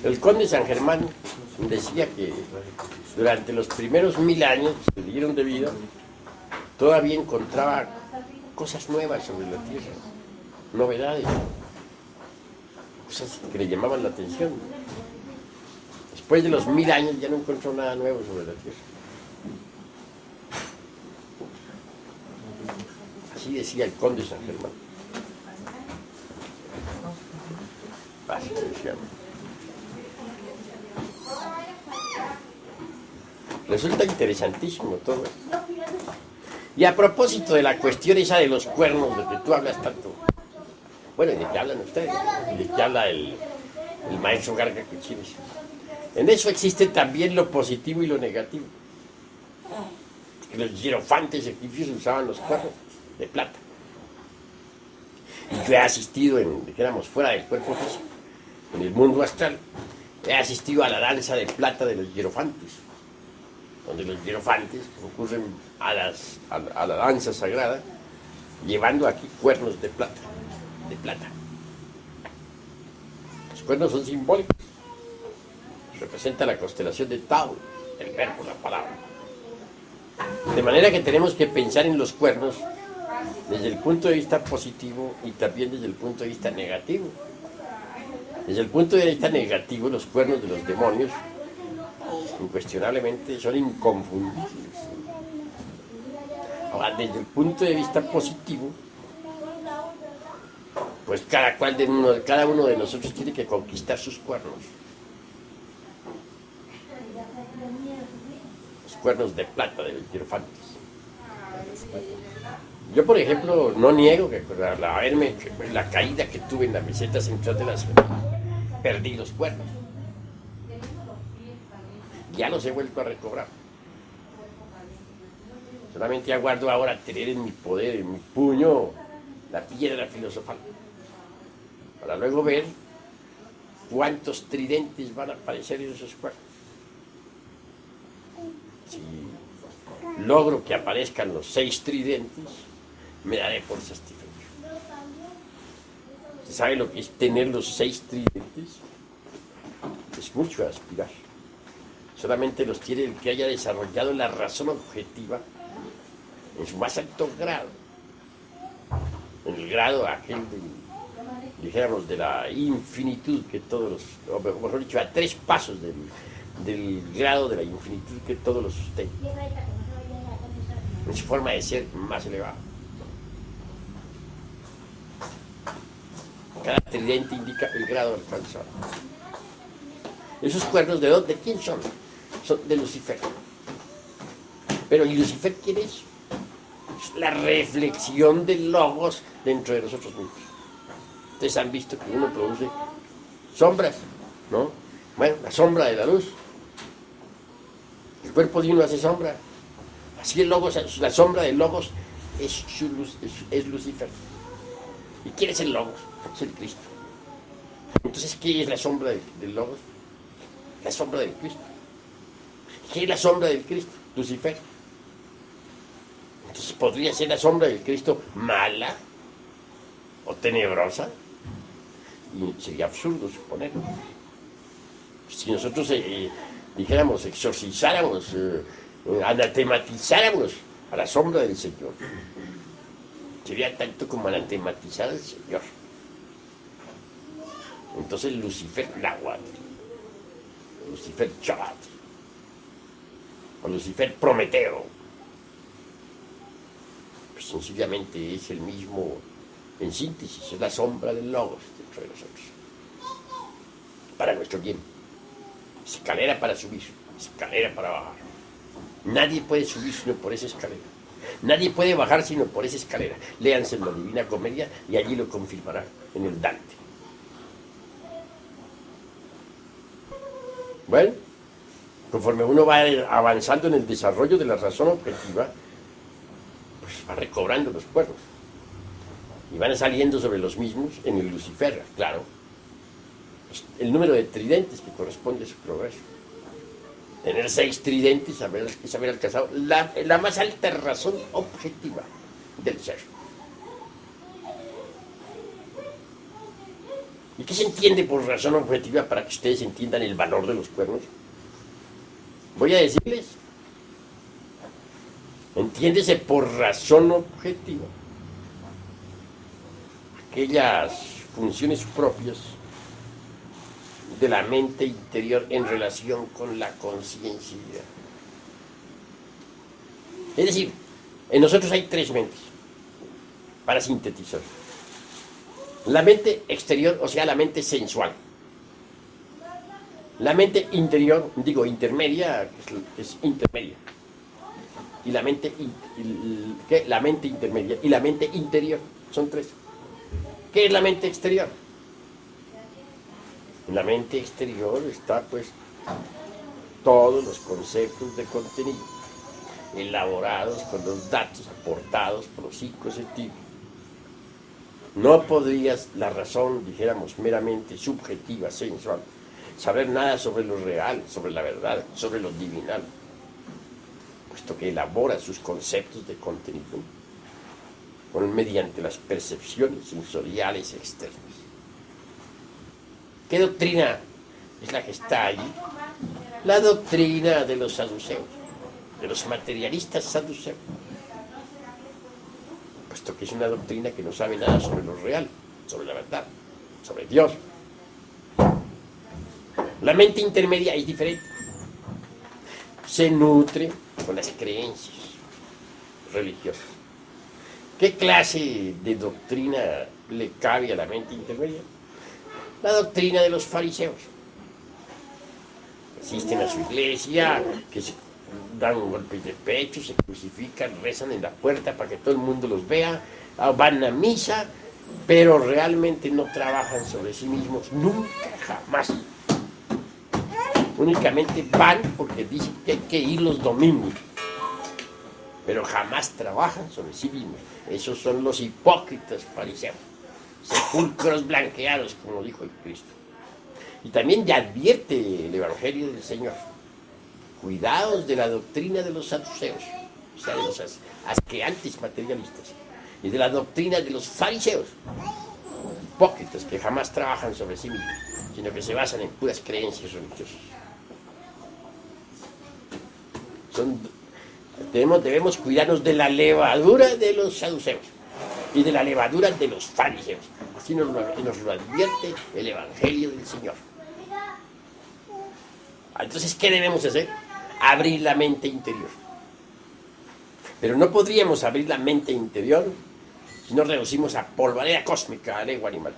El conde San Germán decía que durante los primeros 1000 años que le dieron de vida, todavía encontraba cosas nuevas sobre la tierra, novedades, cosas que le llamaban la atención. Después de los 1000 años ya no encontró nada nuevo sobre la tierra. Así decía el conde San Germán. Así decía. Resulta interesantísimo todo esto. Y a propósito de la cuestión esa de los cuernos, de que tú hablas tanto, bueno, y de que hablan ustedes, y de que habla el maestro Garga Cuchines. En eso existe también lo positivo y lo negativo. Que los hierofantes egipcios usaban los cuernos de plata. Y yo he asistido, dijéramos, fuera del cuerpo físico, en el mundo astral, he asistido a la danza de plata de los hierofantes, donde los hierofantes concurren a la danza sagrada, llevando aquí cuernos de plata, Los cuernos son simbólicos, representa la constelación de Tao, el verbo, la palabra. De manera que tenemos que pensar en los cuernos desde el punto de vista positivo y también desde el punto de vista negativo. Desde el punto de vista negativo, los cuernos de los demonios incuestionablemente son inconfundibles. Ahora, desde el punto de vista positivo, pues cada uno de nosotros tiene que conquistar sus cuernos. Los cuernos de plata de los hierofantes. Yo, por ejemplo, no niego que la caída que tuve en la meseta central de la ciudad, perdí los cuernos. Ya los he vuelto a recobrar. Solamente aguardo ahora tener en mi poder, en mi puño, la piedra filosofal, para luego ver cuántos tridentes van a aparecer en esos cuernos. Si logro que aparezcan los 6 tridentes, me daré por satisfecho. ¿Se sabe lo que es tener los 6 tridentes? Es mucho aspirar. Solamente los tiene el que haya desarrollado la razón objetiva en su más alto grado. En el grado aquel dijéramos, de la infinitud que todos los, o mejor dicho, a 3 pasos del grado de la infinitud que todos los sostienen. En su forma de ser más elevada. Cada tridente indica el grado alcanzado. ¿Esos cuernos de dónde? ¿De quién son? Son de Lucifer. Pero ¿y Lucifer quién es? Es la reflexión del logos dentro de nosotros mismos. Ustedes han visto que uno produce sombras, ¿no? Bueno, la sombra de la luz. El cuerpo de uno hace sombra. Así el logos, la sombra del logos es Lucifer. ¿Y quién es el logos? Es el Cristo. Entonces, ¿qué es la sombra del logos? La sombra del Cristo. ¿Qué es la sombra del Cristo? Lucifer. Entonces, ¿podría ser la sombra del Cristo mala o tenebrosa? Y sería absurdo suponerlo. Si nosotros dijéramos, exorcizáramos, anatematizáramos a la sombra del Señor, sería tanto como anatematizar al Señor. Entonces Lucifer Nahuatl, Lucifer Chabat, o Lucifer Prometeo, pues sencillamente es el mismo, en síntesis, es la sombra del Logos dentro de nosotros, para nuestro bien. Escalera para subir, escalera para bajar. Nadie puede subir sino por esa escalera. Nadie puede bajar sino por esa escalera. Léanse la Divina Comedia y allí lo confirmarán en el Dante. Bueno, conforme uno va avanzando en el desarrollo de la razón objetiva, pues va recobrando los cuernos. Y van saliendo sobre los mismos en el Lucifer, claro. Pues el número de tridentes que corresponde a su progreso. Tener 6 tridentes es haber alcanzado la más alta razón objetiva del ser. ¿Y qué se entiende por razón objetiva para que ustedes entiendan el valor de los cuernos? Voy a decirles, entiéndese por razón objetiva aquellas funciones propias de la mente interior en relación con la conciencia. Es decir, en nosotros hay 3 mentes, para sintetizar. La mente exterior, o sea, la mente sensual. La mente interior, digo intermedia, es intermedia. Y la mente, la mente intermedia y la mente interior, son 3. ¿Qué es la mente exterior? En la mente exterior está pues todos los conceptos de contenido elaborados con los datos aportados por los 5 sentidos. No podrías la razón, dijéramos, meramente subjetiva, sensual, saber nada sobre lo real, sobre la verdad, sobre lo divinal, puesto que elabora sus conceptos de contenido mediante las percepciones sensoriales externas. ¿Qué doctrina es la que está allí? La doctrina de los saduceos, de los materialistas saduceos, puesto que es una doctrina que no sabe nada sobre lo real, sobre la verdad, sobre Dios. La mente intermedia es diferente. Se nutre con las creencias religiosas. ¿Qué clase de doctrina le cabe a la mente intermedia? La doctrina de los fariseos. Asisten a su iglesia, que se dan golpes de pecho, se crucifican, rezan en la puerta para que todo el mundo los vea, van a misa, pero realmente no trabajan sobre sí mismos, nunca, jamás. Únicamente van porque dicen que hay que ir los domingos, pero jamás trabajan sobre sí mismos. Esos son los hipócritas fariseos, sepulcros blanqueados, como dijo el Cristo. Y también ya advierte el Evangelio del Señor: cuidados de la doctrina de los saduceos, o sea, de los asqueantes materialistas, y de la doctrina de los fariseos, hipócritas que jamás trabajan sobre sí mismos, sino que se basan en puras creencias religiosas. Debemos cuidarnos de la levadura de los saduceos y de la levadura de los fariseos. Así nos lo advierte el Evangelio del Señor. Entonces, ¿qué debemos hacer? Abrir la mente interior. Pero no podríamos abrir la mente interior si no reducimos a polvareda cósmica a lengua animal.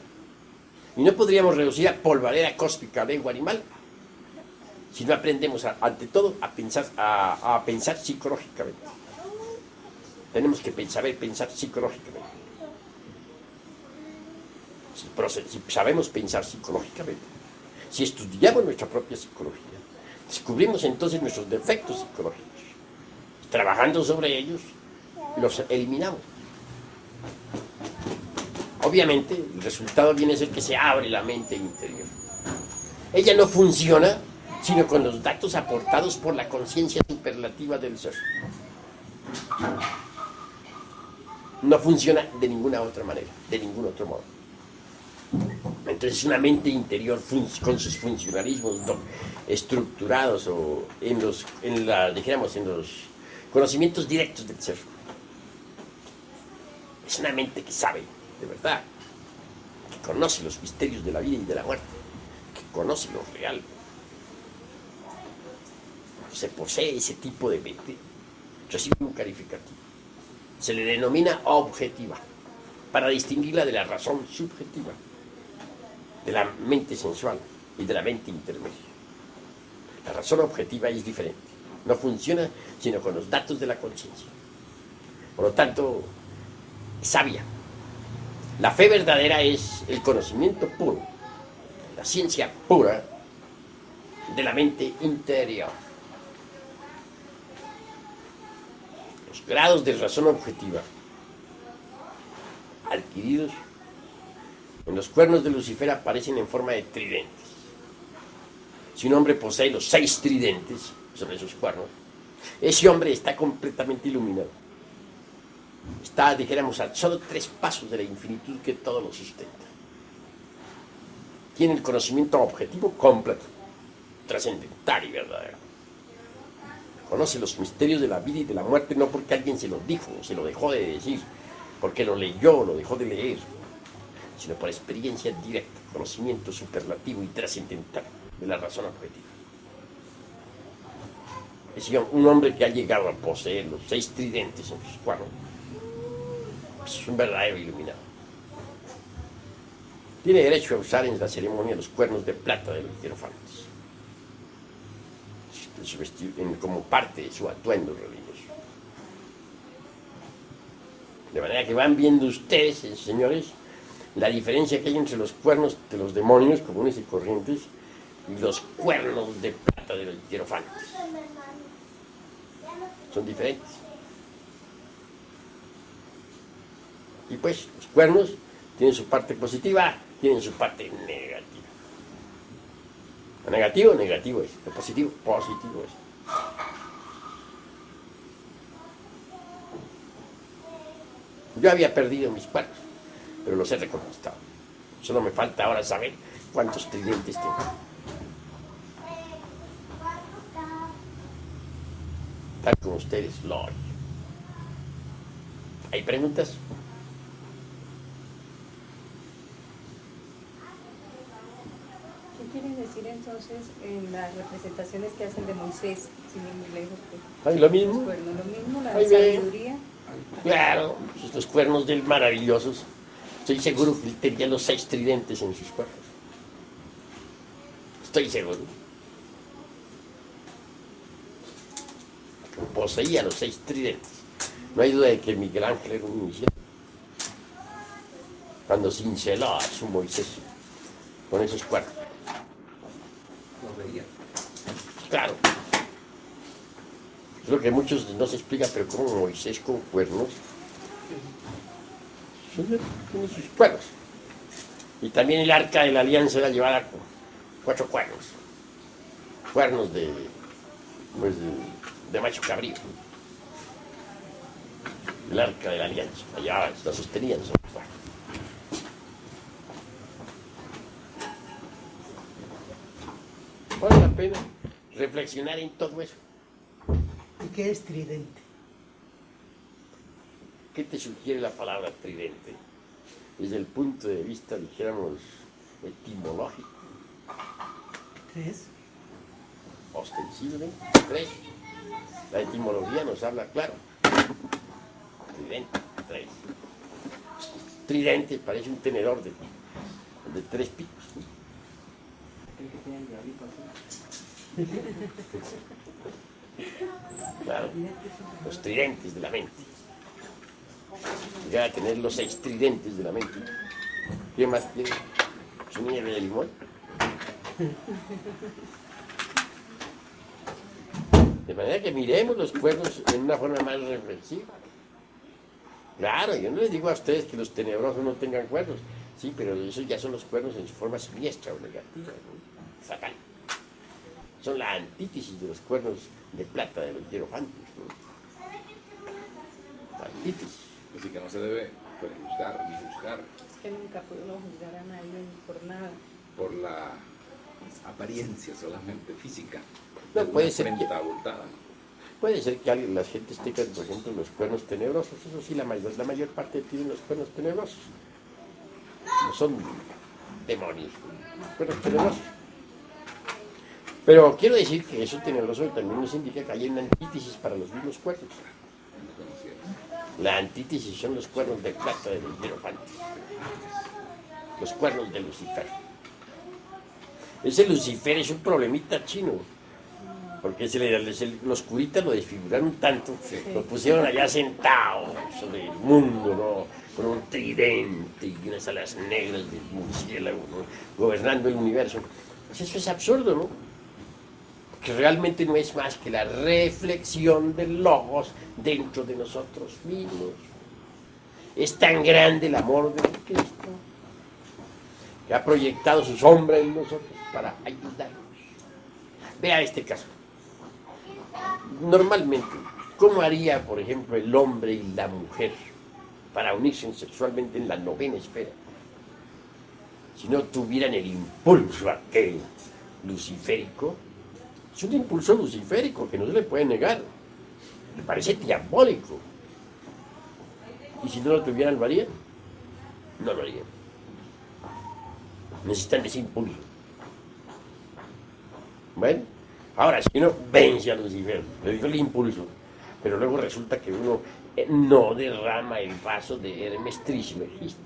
Y no podríamos reducir a polvareda cósmica a lengua animal si no aprendemos, ante todo, a pensar psicológicamente. Tenemos que saber pensar psicológicamente. Si sabemos pensar psicológicamente, si estudiamos nuestra propia psicología, descubrimos entonces nuestros defectos psicológicos. Trabajando sobre ellos, los eliminamos. Obviamente, el resultado viene a ser que se abre la mente interior. Ella no funciona sino con los datos aportados por la conciencia superlativa del ser. No funciona de ninguna otra manera, de ningún otro modo. Entonces, una mente interior con sus funcionalismos estructurados o en los conocimientos directos del ser. Es una mente que sabe, de verdad, que conoce los misterios de la vida y de la muerte, que conoce lo real. se posee ese tipo de mente, recibe un calificativo. Se le denomina objetiva, para distinguirla de la razón subjetiva, de la mente sensual y de la mente intermedia. La razón objetiva es diferente, no funciona sino con los datos de la conciencia. Por lo tanto, es sabia. La fe verdadera es el conocimiento puro, la ciencia pura de la mente interior. Los grados de razón objetiva adquiridos en los cuernos de Lucifer aparecen en forma de tridentes. Si un hombre posee los 6 tridentes sobre sus cuernos, ese hombre está completamente iluminado. Está, dijéramos, a solo 3 pasos de la infinitud que todo lo sustenta. Tiene el conocimiento objetivo completo, trascendental y verdadero. Conoce los misterios de la vida y de la muerte no porque alguien se lo dijo, se lo dejó de decir, porque lo leyó, lo dejó de leer, sino por experiencia directa, conocimiento superlativo y trascendental de la razón objetiva. Es decir, un hombre que ha llegado a poseer los 6 tridentes en sus cuernos es un verdadero iluminado. Tiene derecho a usar en la ceremonia los cuernos de plata de los hierofantes como parte de su atuendo religioso. De manera que van viendo ustedes, señores, la diferencia que hay entre los cuernos de los demonios comunes y corrientes y los cuernos de plata de los hierofantes. Son diferentes. Y pues los cuernos tienen su parte positiva, tienen su parte negativa. Lo negativo, negativo es. Lo positivo, positivo es. Yo había perdido mis cuernos, pero los he reconquistado. Solo me falta ahora saber cuántos tridentes tengo. Tal como ustedes lo oyen. ¿Hay preguntas? ¿Qué quiere decir entonces en las representaciones que hacen de Moisés, sin ir muy lejos? ¿Hay lo mismo? Los cuernos, lo mismo, la Ahí ve. sabiduría. Claro, pues los cuernos del maravillosos. Estoy seguro que él tenía los 6 tridentes en sus cuernos. Estoy seguro. Poseía los 6 tridentes. No hay duda de que Miguel Ángel era un iniciado. Cuando cinceló a su Moisés con esos cuernos. Lo veía. Claro. Es lo que muchos no se explica, pero como Moisés con cuernos. Tiene sus cuernos. Y también el arca de la alianza era llevada con 4 cuernos. Cuernos de macho cabrío. El arca de la alianza. La llevaban, la sostenían sobre los cuernos. Vale la pena reflexionar en todo eso. ¿Y qué es tridente? ¿Qué te sugiere la palabra tridente? Desde el punto de vista, dijéramos, etimológico. 3. Ostensible, 3. La etimología nos habla claro. Tridente, 3. Tridente parece un tenedor de 3 picos. Claro, los tridentes de la mente. Llegar a tener los 6 tridentes de la mente. ¿Qué más quiere? ¿Su nieve de limón? De manera que miremos los cuernos en una forma más reflexiva. Claro, yo no les digo a ustedes que los tenebrosos no tengan cuernos. Sí, pero esos ya son los cuernos en su forma siniestra o negativa, ¿no? Fatal. Son la antítesis de los cuernos de plata de los hierofantes, ¿no? La antítesis. Así que no se debe prejuzgar ni juzgar Que nunca podemos juzgar a nadie por nada. por la apariencia solamente física. No, de puede una ser frente abultada. Puede ser que las gentes tengan, por ejemplo, los cuernos tenebrosos. Eso sí, la mayor parte tienen los cuernos tenebrosos. No son demonios, cuernos tenebrosos. Pero quiero decir que eso tiene razón, también nos indica que hay una antítesis para los mismos cuernos. La antítesis son los cuernos de plata del hierofante, los cuernos de Lucifer. Ese Lucifer es un problemita chino, porque los curitas lo desfiguraron tanto, lo pusieron allá sentado sobre el mundo, ¿no? Con un tridente y unas alas negras de murciélago, ¿no? Gobernando el universo. Pues eso es absurdo, ¿no? Que realmente no es más que la reflexión del logos dentro de nosotros mismos. Es tan grande el amor de Cristo que ha proyectado su sombra en nosotros para ayudarnos. Vea este caso. Normalmente, ¿cómo haría, por ejemplo, el hombre y la mujer para unirse sexualmente en la novena esfera si no tuvieran el impulso aquel luciférico? Es un impulso luciférico que no se le puede negar. Me parece diabólico. ¿Y si no lo tuvieran, lo harían? No lo harían. Necesitan ese impulso. Bueno, ahora, si uno vence a Lucifer, le digo el impulso, pero luego resulta que uno no derrama el vaso de Hermes Trismegisto,